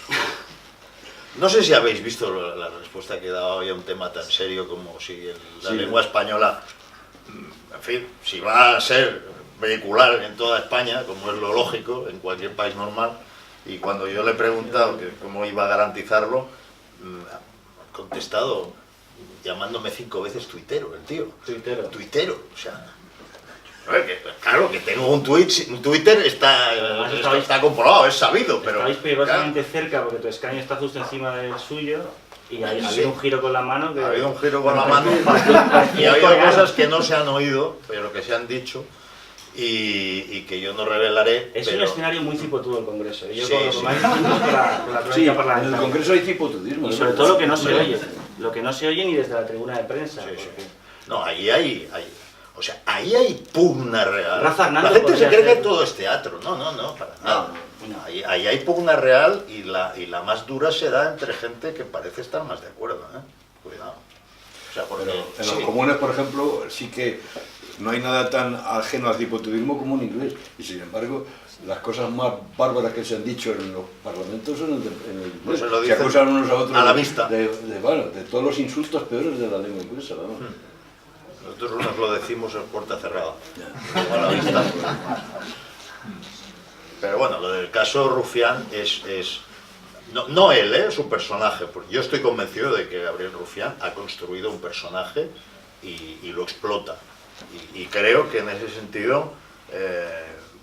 Speaker 3: No sé si habéis visto la respuesta que he dado hoy a un tema tan serio como si la lengua española, en fin, si va a ser vehicular en toda España, como es lo lógico, en cualquier país normal, y cuando yo le he preguntado que cómo iba a garantizarlo, ha contestado llamándome 5 veces tuitero, el tío. Tuitero, o sea... Claro, que tengo un Twitter está comprobado, es sabido, pero...
Speaker 4: Estáis peligrosamente cerca porque tu escaño está justo encima del suyo y ha habido un giro con la mano que...
Speaker 3: Ha habido un giro con la mano y ha habido cosas que no se han oído, pero que se han dicho y que yo no revelaré.
Speaker 4: Es
Speaker 3: pero...
Speaker 4: un escenario muy cipotudo el Congreso. Yo
Speaker 3: Sí,
Speaker 4: con
Speaker 3: sí.
Speaker 4: con la
Speaker 2: Sí,
Speaker 4: parlamentaria.
Speaker 2: en el Congreso hay cipotudismo.
Speaker 4: Y sobre todo lo que no se oye. Lo que no se oye ni desde la tribuna de prensa.
Speaker 3: Sí, sí.
Speaker 4: Porque...
Speaker 3: No, ahí hay pugna real.
Speaker 4: Rafa
Speaker 3: La
Speaker 4: Hernando
Speaker 3: gente se
Speaker 4: podría
Speaker 3: cree que
Speaker 4: ser.
Speaker 3: todo es teatro. No, para nada.
Speaker 4: No.
Speaker 3: Ahí hay pugna real y la más dura se da entre gente que parece estar más de acuerdo. Cuidado. O sea, porque,
Speaker 2: Pero en los comunes, por ejemplo, sí que no hay nada tan ajeno al cipotudismo como en inglés. Y sin embargo, las cosas más bárbaras que se han dicho en los parlamentos son en el inglés.
Speaker 3: Pues se lo
Speaker 2: se
Speaker 3: dicen
Speaker 2: acusan unos a otros
Speaker 3: a la vista.
Speaker 2: de todos los insultos peores de la lengua inglesa. Vamos.
Speaker 3: Nosotros nos lo decimos en puerta cerrada. A la vista. Pero bueno, lo del caso Rufián es no él, su personaje, porque yo estoy convencido de que Gabriel Rufián ha construido un personaje y lo explota. Y creo que en ese sentido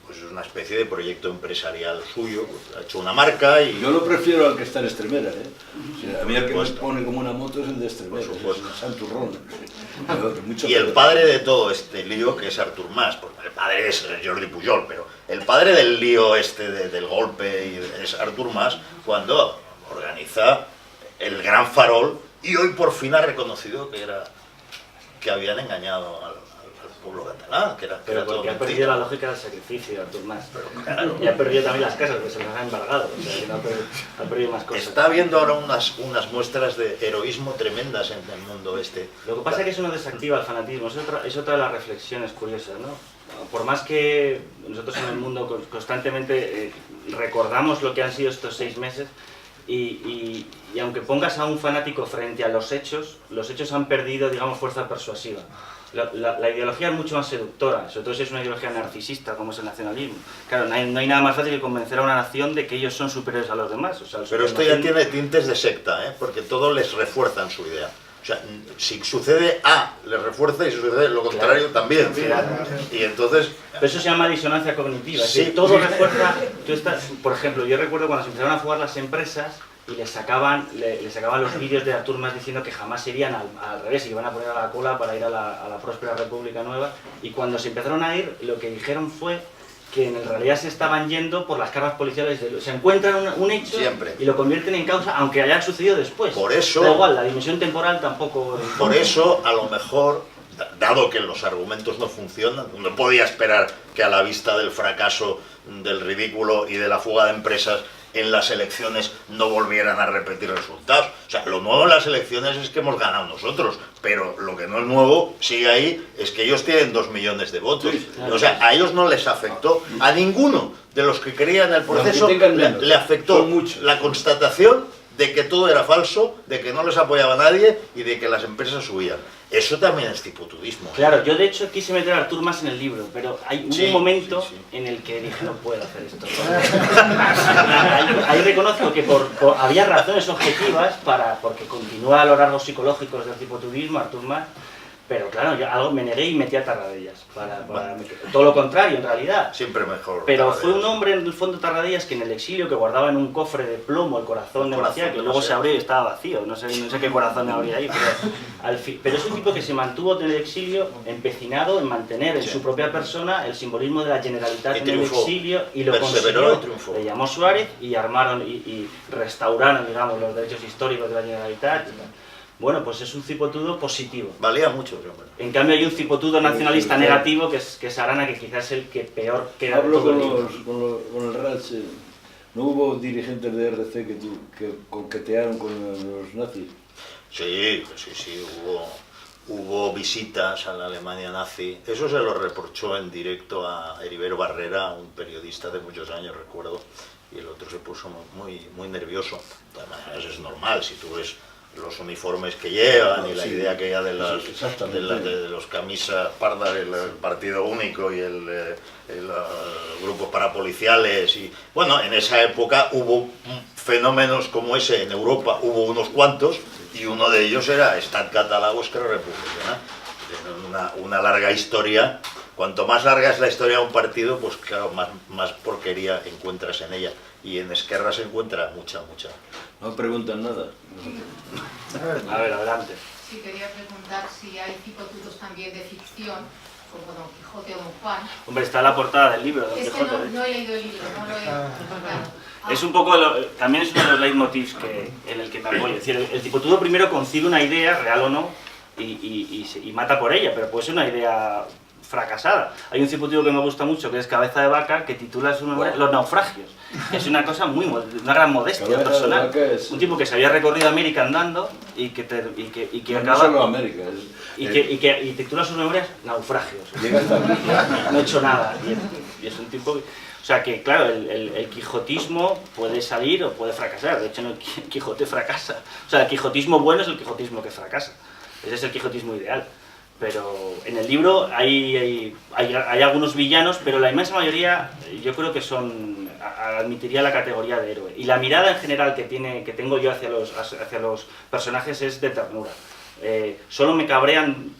Speaker 3: pues es una especie de proyecto empresarial suyo, pues, ha hecho una marca y...
Speaker 2: Yo lo prefiero al que está en Extremera, ¿eh? O sea, a mí el que me
Speaker 3: supuesto.
Speaker 2: pone como una moto es el de Extremera,
Speaker 3: Por
Speaker 2: es
Speaker 3: supuesto.
Speaker 2: el Santurrón.
Speaker 3: Y el padre de todo este lío, que es Artur Mas, porque el padre es Jordi Pujol, pero el padre del lío del golpe es Artur Mas, cuando organiza el Gran Farol y hoy por fin ha reconocido que habían engañado al pueblo catalán, que era
Speaker 4: Pero
Speaker 3: todo
Speaker 4: porque ha
Speaker 3: mentira.
Speaker 4: perdido la lógica del sacrificio, Artur Mas.
Speaker 3: Claro.
Speaker 4: Y ha perdido también las casas, que se las ha embargado. O sea, que no ha perdido más cosas.
Speaker 3: Está habiendo ahora unas muestras de heroísmo tremendas en el mundo este.
Speaker 4: Lo que pasa es que eso no desactiva el fanatismo, es otra de las reflexiones curiosas, ¿no? Por más que nosotros en el mundo constantemente recordamos lo que han sido estos 6 meses, y aunque pongas a un fanático frente a los hechos han perdido, digamos, fuerza persuasiva. La ideología es mucho más seductora, sobre todo si es una ideología narcisista como es el nacionalismo. Claro, no hay nada más fácil que convencer a una nación de que ellos son superiores a los demás. O sea,
Speaker 3: Pero esto ya tiene tintes de secta, porque todo les refuerza en su idea. O sea, si sucede A, le refuerza, y si sucede lo contrario, también. Y entonces...
Speaker 4: Pero eso se llama disonancia cognitiva.
Speaker 3: Sí.
Speaker 4: Es decir, todo refuerza... Por ejemplo, yo recuerdo cuando se empezaron a jugar las empresas y les sacaban los vídeos de Artur Mas diciendo que jamás irían al revés y que iban a poner a la cola para ir a la próspera República Nueva. Y cuando se empezaron a ir, lo que dijeron fue que en realidad se estaban yendo por las cargas policiales. Se encuentran un hecho
Speaker 3: Siempre.
Speaker 4: y lo convierten en causa, aunque haya sucedido después.
Speaker 3: Por eso...
Speaker 4: Da igual, la dimensión temporal tampoco...
Speaker 3: Por eso, a lo mejor, dado que los argumentos no funcionan, uno podía esperar que a la vista del fracaso, del ridículo y de la fuga de empresas en las elecciones no volvieran a repetir resultados. O sea, lo nuevo en las elecciones es que hemos ganado nosotros, pero lo que no es nuevo, sigue ahí, es que ellos tienen 2 millones de votos.
Speaker 2: Sí,
Speaker 3: o sea, a ellos no les afectó, a ninguno de los que creían en el proceso
Speaker 2: Aunque tengan menos,
Speaker 3: le afectó
Speaker 2: son muchos.
Speaker 3: la constatación de que todo era falso, de que no les apoyaba nadie y de que las empresas subían. Eso también es cipotudismo.
Speaker 4: Claro, yo de hecho quise meter a Artur Mas en el libro, pero hubo
Speaker 3: Sí,
Speaker 4: un momento
Speaker 3: sí, sí.
Speaker 4: en el que dije, no puedo hacer esto. Ahí reconozco que había razones objetivas porque continúa a los rasgos psicológicos del cipotudismo, Artur Mas, pero claro, yo me negué y metí a Tarradellas. Todo lo contrario, en realidad.
Speaker 3: Siempre mejor.
Speaker 4: Pero fue un hombre en el fondo Tarradellas que en el exilio que guardaba en un cofre de plomo el corazón de Maciá, que luego se abrió y estaba vacío, no sé qué corazón habría ahí, pero es un tipo que se mantuvo en el exilio empecinado en mantener en su propia persona el simbolismo de la Generalitat en el exilio y lo
Speaker 3: perseveró
Speaker 4: consiguió.
Speaker 3: y triunfó.
Speaker 4: Le llamó Suárez y armaron y restauraron, digamos, los derechos históricos de la Generalitat. Bueno, pues es un cipotudo positivo.
Speaker 3: Valía mucho, hombre.
Speaker 4: En cambio hay un cipotudo nacionalista negativo que es Arana, que quizás es el que peor queda de
Speaker 2: Hablo
Speaker 4: todo el
Speaker 2: con,
Speaker 4: libro.
Speaker 2: con el RATS. ¿No hubo dirigentes de RC que coquetearon con los nazis?
Speaker 3: Sí, hubo visitas a la Alemania nazi. Eso se lo reprochó en directo a Heribero Barrera, un periodista de muchos años, recuerdo, y el otro se puso muy nervioso. Además, es normal, si tú ves los uniformes que llevan y la idea que hay de los camisas pardas, el partido único y el grupos parapoliciales. Y bueno, en esa época hubo fenómenos como ese en Europa, hubo unos cuantos, y uno de ellos era Estat Català o Esquerra Republicana. Una larga historia. Cuanto más larga es la historia de un partido, pues claro, más porquería encuentras en ella. Y en Esquerra se encuentra mucha.
Speaker 2: No preguntan nada.
Speaker 4: A ver, adelante.
Speaker 5: Sí, quería preguntar si hay cipotudos también de ficción, como Don Quijote o Don Juan.
Speaker 4: Hombre, está en la portada del libro, Don
Speaker 5: Es que
Speaker 4: Quijote.
Speaker 5: no he leído el libro, no lo he... Claro.
Speaker 4: Es un poco, también es uno de los leitmotivs en el que me apoyo. Es decir, el cipotudo primero concibe una idea, real o no, y mata por ella, pero puede ser una idea fracasada. Hay un cipotudo que me gusta mucho, que es Cabeza de Vaca, que titula su memoria Los naufragios. Es una cosa una gran modestia
Speaker 2: Cabeza
Speaker 4: personal.
Speaker 2: de Vaca es...
Speaker 4: Un tipo que se había recorrido América andando y que
Speaker 2: no,
Speaker 4: acaba...
Speaker 2: no solo América.
Speaker 4: Y titula sus memorias Naufragios.
Speaker 2: Llega hasta aquí.
Speaker 4: No he hecho nada. Y es un tipo... O sea que, claro, el quijotismo puede salir o puede fracasar. De hecho, el Quijote fracasa. O sea, el quijotismo bueno es el quijotismo que fracasa. Ese es el quijotismo ideal. Pero en el libro hay algunos villanos, pero la inmensa mayoría yo creo que admitiría la categoría de héroe. Y la mirada en general que tengo yo hacia los personajes es de ternura. Solo me cabrean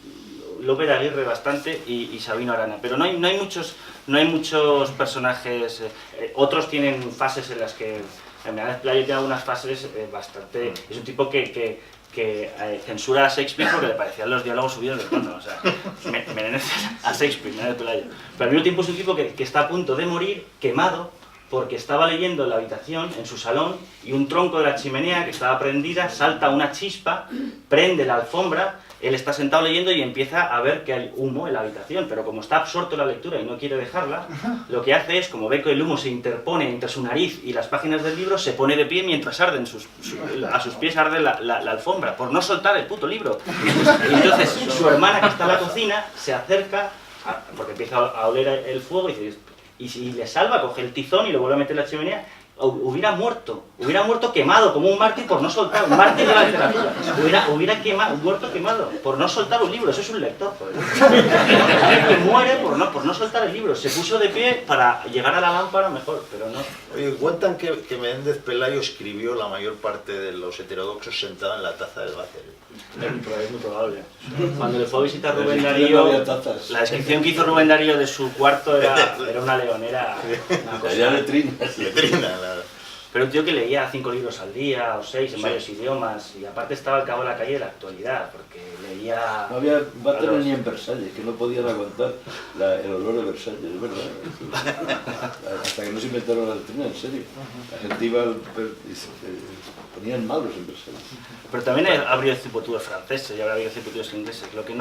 Speaker 4: Lope de Aguirre bastante y Sabino Arana, pero no hay muchos personajes. Otros tienen fases en las que en Playo tiene algunas fases bastante... Es un tipo que censura a Shakespeare porque le parecían los diálogos subidos de tono, o sea, a Shakespeare, Menezes Pelayo. Pero al mismo tiempo es un tipo que está a punto de morir, quemado, porque estaba leyendo en la habitación, en su salón, y un tronco de la chimenea que estaba prendida, salta una chispa, prende la alfombra, él está sentado leyendo y empieza a ver que hay humo en la habitación, pero como está absorto en la lectura y no quiere dejarla, lo que hace es, como ve que el humo se interpone entre su nariz y las páginas del libro, se pone de pie mientras arden a sus pies arde la alfombra, por no soltar el puto libro. Y entonces su hermana, que está en la cocina, se acerca, porque empieza a oler el fuego y dice... Y le salva, coge el tizón y lo vuelve a meter en la chimenea hubiera muerto quemado como un mártir por no soltar, un mártir de la literatura, hubiera muerto quemado por no soltar un libro. Eso es un lector, joder. Que muere por no soltar el libro, se puso de pie para llegar a la lámpara mejor, pero no.
Speaker 3: Oye, cuentan que Menéndez Pelayo escribió la mayor parte de los heterodoxos sentado en la taza del váter.
Speaker 4: Es muy probable. Cuando le fue a visitar
Speaker 2: Pero
Speaker 4: Rubén
Speaker 2: si
Speaker 4: Darío,
Speaker 2: no había tazas.
Speaker 4: la descripción que hizo Rubén Darío de su cuarto era una leonera, una cosa.
Speaker 2: Allá letrinas.
Speaker 3: Letrina,
Speaker 4: Pero un tío que leía 5 libros al día o 6 en varios idiomas, y aparte estaba al cabo de la calle de la actualidad, porque leía...
Speaker 2: No había váteres ni en Versalles, que no podían aguantar el olor de Versalles, es verdad. Hasta que no se inventaron la letrina, en serio. La gente iba y se ponían malos en Versalles.
Speaker 4: Pero también ha habido cipotudos franceses y habrá habido cipotudos ingleses. Lo que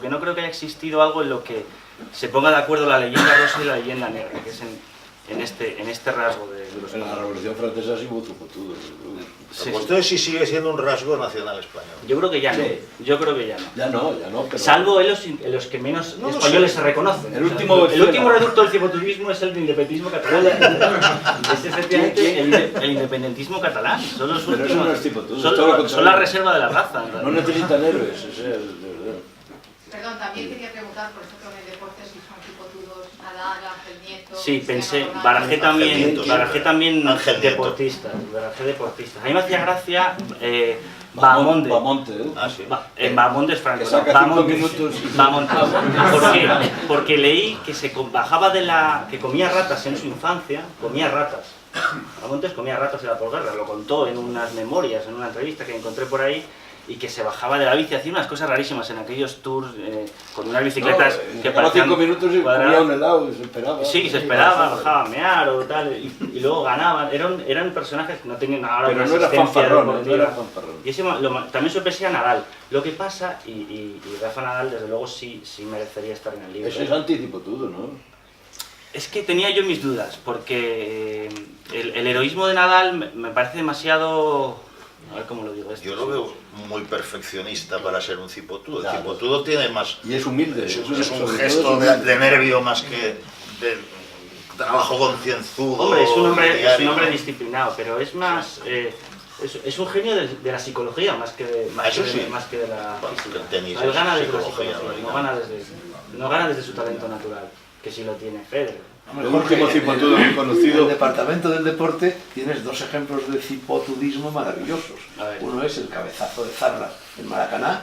Speaker 4: no creo que haya existido algo en lo que se ponga de acuerdo la leyenda rosa y la leyenda negra, que es en este rasgo de los...
Speaker 2: En la Revolución Francesa sí hubo cipotudos.
Speaker 4: Sí,
Speaker 3: Pues entonces sí sigue siendo un rasgo nacional español.
Speaker 4: Yo creo que ya no.
Speaker 2: Sí.
Speaker 4: Yo creo que ya no.
Speaker 2: Ya no, pero...
Speaker 4: Salvo en los que menos
Speaker 3: No lo
Speaker 4: españoles
Speaker 3: sé.
Speaker 4: se reconocen.
Speaker 2: El último
Speaker 4: el último reducto del cipoturismo es el de independentismo catalán. Es efectivamente el independentismo catalán. Son los
Speaker 2: Pero
Speaker 4: últimos.
Speaker 2: eso no es cipotudo, es todo lo
Speaker 4: Son
Speaker 2: contrario.
Speaker 4: la reserva de la raza.
Speaker 2: No necesitan héroes, ese es de verdad.
Speaker 5: Perdón, también quería preguntar, por ejemplo, en el deporte si son cipotudos Nadal, Ángel Nieto...
Speaker 4: Sí, pensé,
Speaker 5: Cristiano
Speaker 4: barajé
Speaker 5: Ronaldo.
Speaker 4: también
Speaker 3: Ángel Nieto.
Speaker 4: deportistas. A mí me hacía gracia Bahamonde.
Speaker 2: Bamonte, ¿eh?
Speaker 3: Ah, sí.
Speaker 4: Bahamonde es franco.
Speaker 2: Que saca
Speaker 4: ¿no?
Speaker 2: 5 minutos.
Speaker 4: Bahamonde. ¿Por qué? Porque leí que bajaba que comía ratas en su infancia, comía ratas. Bahamonde comía ratas en la posguerra, lo contó en unas memorias, en una entrevista que encontré por ahí, y que se bajaba de la bici, hacía unas cosas rarísimas en aquellos tours con unas bicicletas que parecían
Speaker 2: 5 minutos y
Speaker 4: cuadradas.
Speaker 2: comía un helado y se esperaba.
Speaker 4: Sí, se esperaba, bajaba a mear o tal, y luego ganaban. Eran personajes que no tenían ahora
Speaker 2: Pero
Speaker 4: una
Speaker 2: no era
Speaker 4: asistencia
Speaker 2: fanfarrón,
Speaker 4: deportiva.
Speaker 2: no era fanfarrón.
Speaker 4: Y ese también sorprendía a Nadal. Lo que pasa, y Rafa Nadal desde luego sí merecería estar en el libro.
Speaker 2: Eso es anticipotudo, ¿no?
Speaker 4: Es que tenía yo mis dudas, porque el heroísmo de Nadal me parece demasiado... A ver cómo lo digo esto.
Speaker 3: Yo lo veo muy perfeccionista para ser un cipotudo. El
Speaker 2: Claro.
Speaker 3: cipotudo tiene más...
Speaker 2: Y es humilde.
Speaker 3: Es
Speaker 2: sobre
Speaker 3: un
Speaker 2: todo
Speaker 3: gesto
Speaker 2: humilde.
Speaker 3: de nervio más que de trabajo concienzudo.
Speaker 4: Hombre, es un hombre
Speaker 3: diario.
Speaker 4: disciplinado, pero es más... es un genio de la psicología más que de,
Speaker 3: Eso sí.
Speaker 4: más que de la
Speaker 3: Bueno,
Speaker 4: física.
Speaker 3: el tenis
Speaker 4: Él
Speaker 3: es
Speaker 4: gana desde la
Speaker 3: psicología,
Speaker 4: psicología,
Speaker 3: ¿no?
Speaker 4: no gana desde su talento natural, que sí lo tiene Federer.
Speaker 2: El último cipotudo que he
Speaker 6: En
Speaker 2: conocido.
Speaker 6: el departamento del deporte tienes 2 ejemplos de cipotudismo maravillosos.
Speaker 4: A ver.
Speaker 6: Uno es el cabezazo de Zarra en Maracaná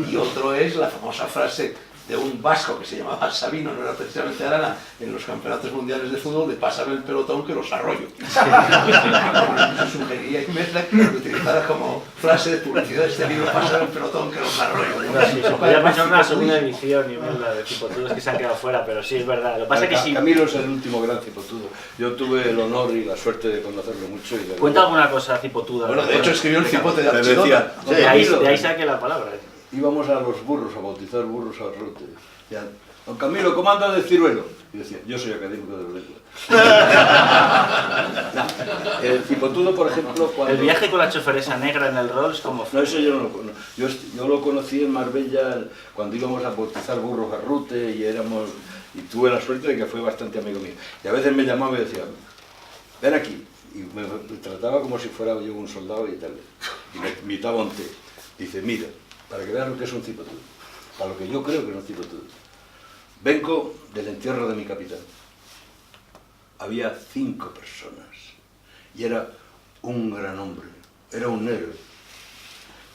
Speaker 6: y otro es la famosa frase de un vasco que se llamaba Sabino, no era precisamente Arana, en los campeonatos mundiales de fútbol de pásame el pelotón que los arroyo. Eso sugería inversa que utilizara como frase de publicidad de este libro, pásame el pelotón que los arroyo.
Speaker 4: Sí, se podría pensar una segunda edición y verla de cipotudos que se han quedado fuera, pero sí, es verdad. Lo que pasa es que sí...
Speaker 2: Camilo es el último gran cipotudo. Yo tuve el honor y la suerte de conocerlo mucho. Y de
Speaker 4: Cuenta alguna cosa cipotuda.
Speaker 6: Bueno, de hecho escribió el cipote de
Speaker 2: Le
Speaker 6: Archidona.
Speaker 2: decía,
Speaker 3: Sí,
Speaker 4: de ahí
Speaker 2: Camilo,
Speaker 4: saqué la palabra.
Speaker 2: íbamos a los burros, a bautizar burros a Arrote. Ya, don Camilo, ¿cómo anda de ciruelo? Y decía, yo soy académico de lengua. El cipotudo, por ejemplo, cuando...
Speaker 4: El viaje con la choferesa negra en el Rolls, como
Speaker 2: No, eso yo no lo conozco. Yo lo conocí en Marbella cuando íbamos a bautizar burros a Rute y tuve la suerte de que fue bastante amigo mío. Y a veces me llamaba y decía, ven aquí. Y me trataba como si fuera yo un soldado y tal. Y me invitaba a un té. Dice, mira, para que veas lo que es un cipotudo, para lo que yo creo que es un cipotudo. Vengo del entierro de mi capitán. Había 5 personas y era un gran hombre, era un héroe.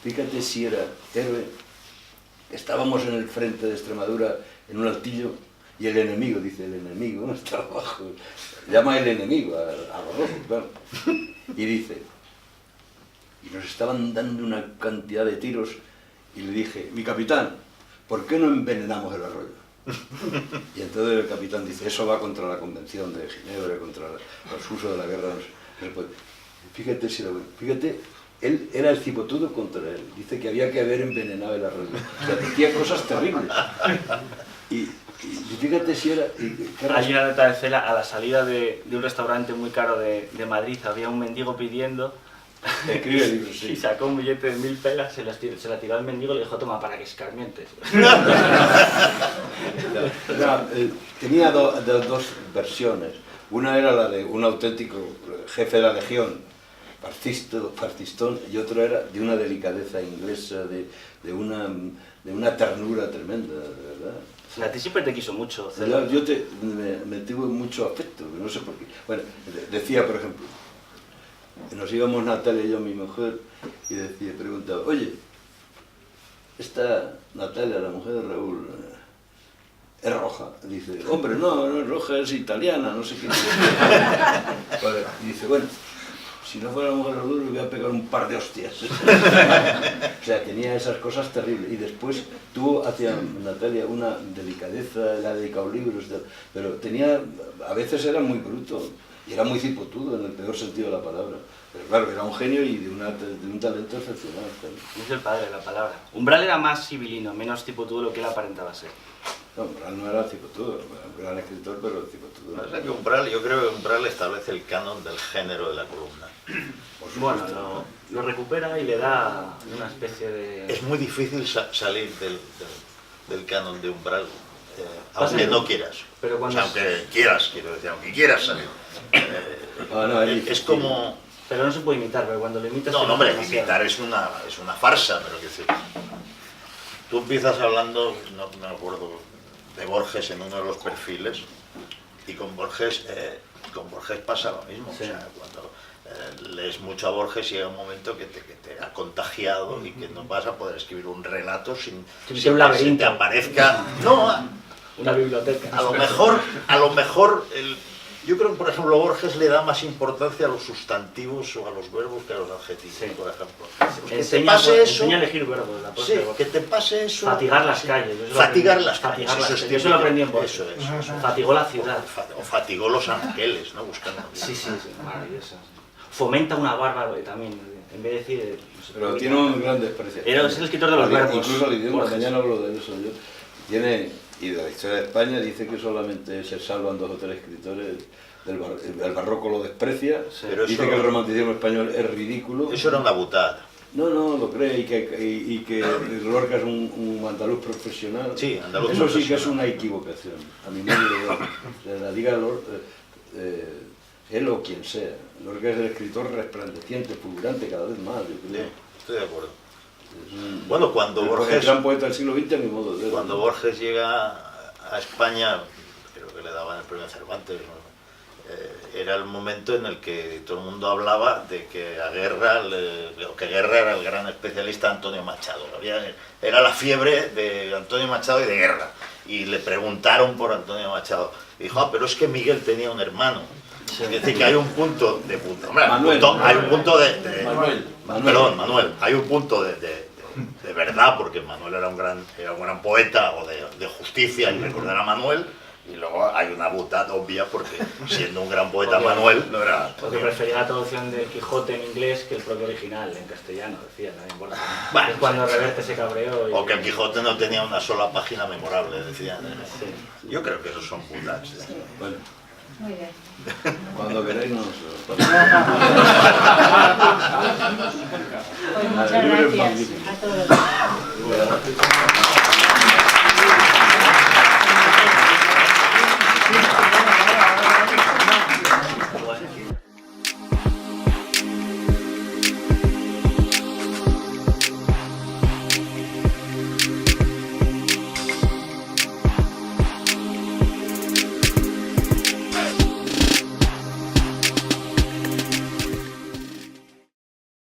Speaker 2: Fíjate si era héroe. Estábamos en el frente de Extremadura en un altillo y el enemigo, dice el enemigo, no está abajo, llama el enemigo a los rojos, claro. Y dice, y nos estaban dando una cantidad de tiros y le dije, mi capitán, ¿por qué no envenenamos el arroyo? Y entonces el capitán dice, eso va contra la Convención de Ginebra, contra los usos de la guerra. No se puede. Fíjate, él era el cipotudo contra él. Dice que había que haber envenenado el arroyo. O sea, decía cosas terribles. Y fíjate si era...
Speaker 4: Hay una nota de Cela, a la salida de un restaurante muy caro de Madrid, había un mendigo pidiendo
Speaker 2: Escribe libros,
Speaker 4: Y
Speaker 2: sí.
Speaker 4: sacó un billete de 1000 pelas, se la tiró al mendigo y le dijo, toma, para que escarmientes.
Speaker 2: Tenía dos versiones. Una era la de un auténtico jefe de la legión, fascistón, y otro era de una delicadeza inglesa, de una ternura tremenda, de verdad.
Speaker 4: A ti siempre te quiso mucho.
Speaker 2: Yo me tuve mucho afecto, no sé por qué. Bueno, decía, por ejemplo, nos íbamos Natalia y yo, mi mujer, y preguntaba, oye, esta Natalia, la mujer de Raúl, es roja. Dice, hombre, no es roja, es italiana, no sé qué. Vale, y dice, bueno, si no fuera la mujer de Raúl, le voy a pegar un par de hostias. O sea, tenía esas cosas terribles. Y después tuvo hacia Natalia una delicadeza, le ha dedicado libros, pero tenía, a veces era muy bruto. Y era muy cipotudo, en el peor sentido de la palabra. Pero claro, era un genio y de un talento excepcional.
Speaker 4: Es el padre de la palabra. Umbral era más sibilino, menos cipotudo de lo que él aparentaba ser.
Speaker 2: No, Umbral no era cipotudo, era un gran escritor, pero cipotudo.
Speaker 3: O sea que Umbral, yo creo que Umbral establece el canon del género de la columna.
Speaker 4: Bueno, lo recupera y le da una especie de...
Speaker 3: Es muy difícil salir del canon de Umbral, aunque no quieras.
Speaker 4: Pero
Speaker 3: O
Speaker 4: cuando...
Speaker 3: sea, aunque quieras, quiero decir, aunque quieras salir. Es como...
Speaker 4: Pero no se puede imitar, pero cuando lo imitas...
Speaker 3: No,
Speaker 4: te
Speaker 3: hombre,
Speaker 4: demasiado.
Speaker 3: imitar es una farsa, pero quiero decir, tú empiezas hablando, no me acuerdo, de Borges en uno de los perfiles, y con Borges pasa lo mismo.
Speaker 4: Sí.
Speaker 3: O sea, cuando lees mucho a Borges llega un momento que te ha contagiado y que no vas a poder escribir un relato sin
Speaker 4: un
Speaker 3: que se
Speaker 4: laberinto.
Speaker 3: te aparezca... No,
Speaker 4: Una biblioteca.
Speaker 3: a lo mejor yo creo que, por ejemplo, Borges le da más importancia a los sustantivos o a los verbos que a los adjetivos,
Speaker 4: Sí.
Speaker 3: por ejemplo. Que
Speaker 4: Enseña a elegir verbos. La
Speaker 3: Sí,
Speaker 4: prosa de Borges.
Speaker 3: que te pase eso.
Speaker 4: Fatigar las
Speaker 3: sí.
Speaker 4: calles. yo eso lo
Speaker 3: Fatigar
Speaker 4: aprendí.
Speaker 3: las calles.
Speaker 4: Fatigar las
Speaker 3: Eso es
Speaker 4: calles. Yo eso lo
Speaker 3: típico.
Speaker 4: aprendí en Borges.
Speaker 3: Eso.
Speaker 4: Fatigó la ciudad.
Speaker 3: O fatigó los ángeles, ¿no? Buscando.
Speaker 4: Sí, maravilloso. Fomenta una barba también, en vez de decir... no sé,
Speaker 2: Pero tiene un gran desprecio.
Speaker 4: Es el escritor de los verbos.
Speaker 2: Incluso el idioma,
Speaker 4: Borges.
Speaker 2: mañana hablo de eso yo. Y de la historia de España dice que solamente se salvan 2 o 3 escritores. El barroco lo desprecia,
Speaker 4: Sí.
Speaker 3: Pero
Speaker 2: dice
Speaker 3: eso-
Speaker 2: que el romanticismo español es ridículo.
Speaker 3: Eso era una butada.
Speaker 2: No, lo cree y que Lorca es un andaluz profesional.
Speaker 3: Sí, andaluz
Speaker 2: Eso sí que es
Speaker 3: profesional.
Speaker 2: una equivocación. A mi modo de ver. O sea, la diga él o quien sea. Lorca es el escritor resplandeciente, fulgurante cada vez más, yo
Speaker 3: Sí,
Speaker 2: creo.
Speaker 3: estoy de acuerdo.
Speaker 2: Es un-
Speaker 3: Bueno, cuando
Speaker 2: el
Speaker 3: Borges...
Speaker 2: gran poeta del siglo XX, a mi modo de ver.
Speaker 3: Cuando Borges llega a España, creo que le daban el premio Cervantes, ¿no? Era el momento en el que todo el mundo hablaba de que Guerra era el gran especialista Antonio Machado. Era la fiebre de Antonio Machado y de Guerra. Y le preguntaron por Antonio Machado. Y dijo, pero es que Miguel tenía un hermano. Es decir, que hay un punto de punto. Hombre, hay un punto de
Speaker 6: Manuel.
Speaker 3: Perdón, Manuel. Hay un punto de verdad, porque Manuel era un gran poeta o de justicia, y recordar a Manuel. Y luego hay una butada obvia, porque siendo un gran poeta Manuel, no era...
Speaker 4: Porque prefería la traducción de Quijote en inglés que el propio original en castellano, decía también Borges.
Speaker 3: Bueno,
Speaker 4: Es cuando Reverte se cabreó.
Speaker 3: O que el Quijote no tenía una sola página memorable, decían.
Speaker 4: Sí.
Speaker 3: Yo creo que esos son butas.
Speaker 2: Bueno,
Speaker 1: Muy bien.
Speaker 2: cuando queráis nos...
Speaker 1: Pues muchas
Speaker 2: libro es
Speaker 1: gracias
Speaker 2: magnífico.
Speaker 1: a todos.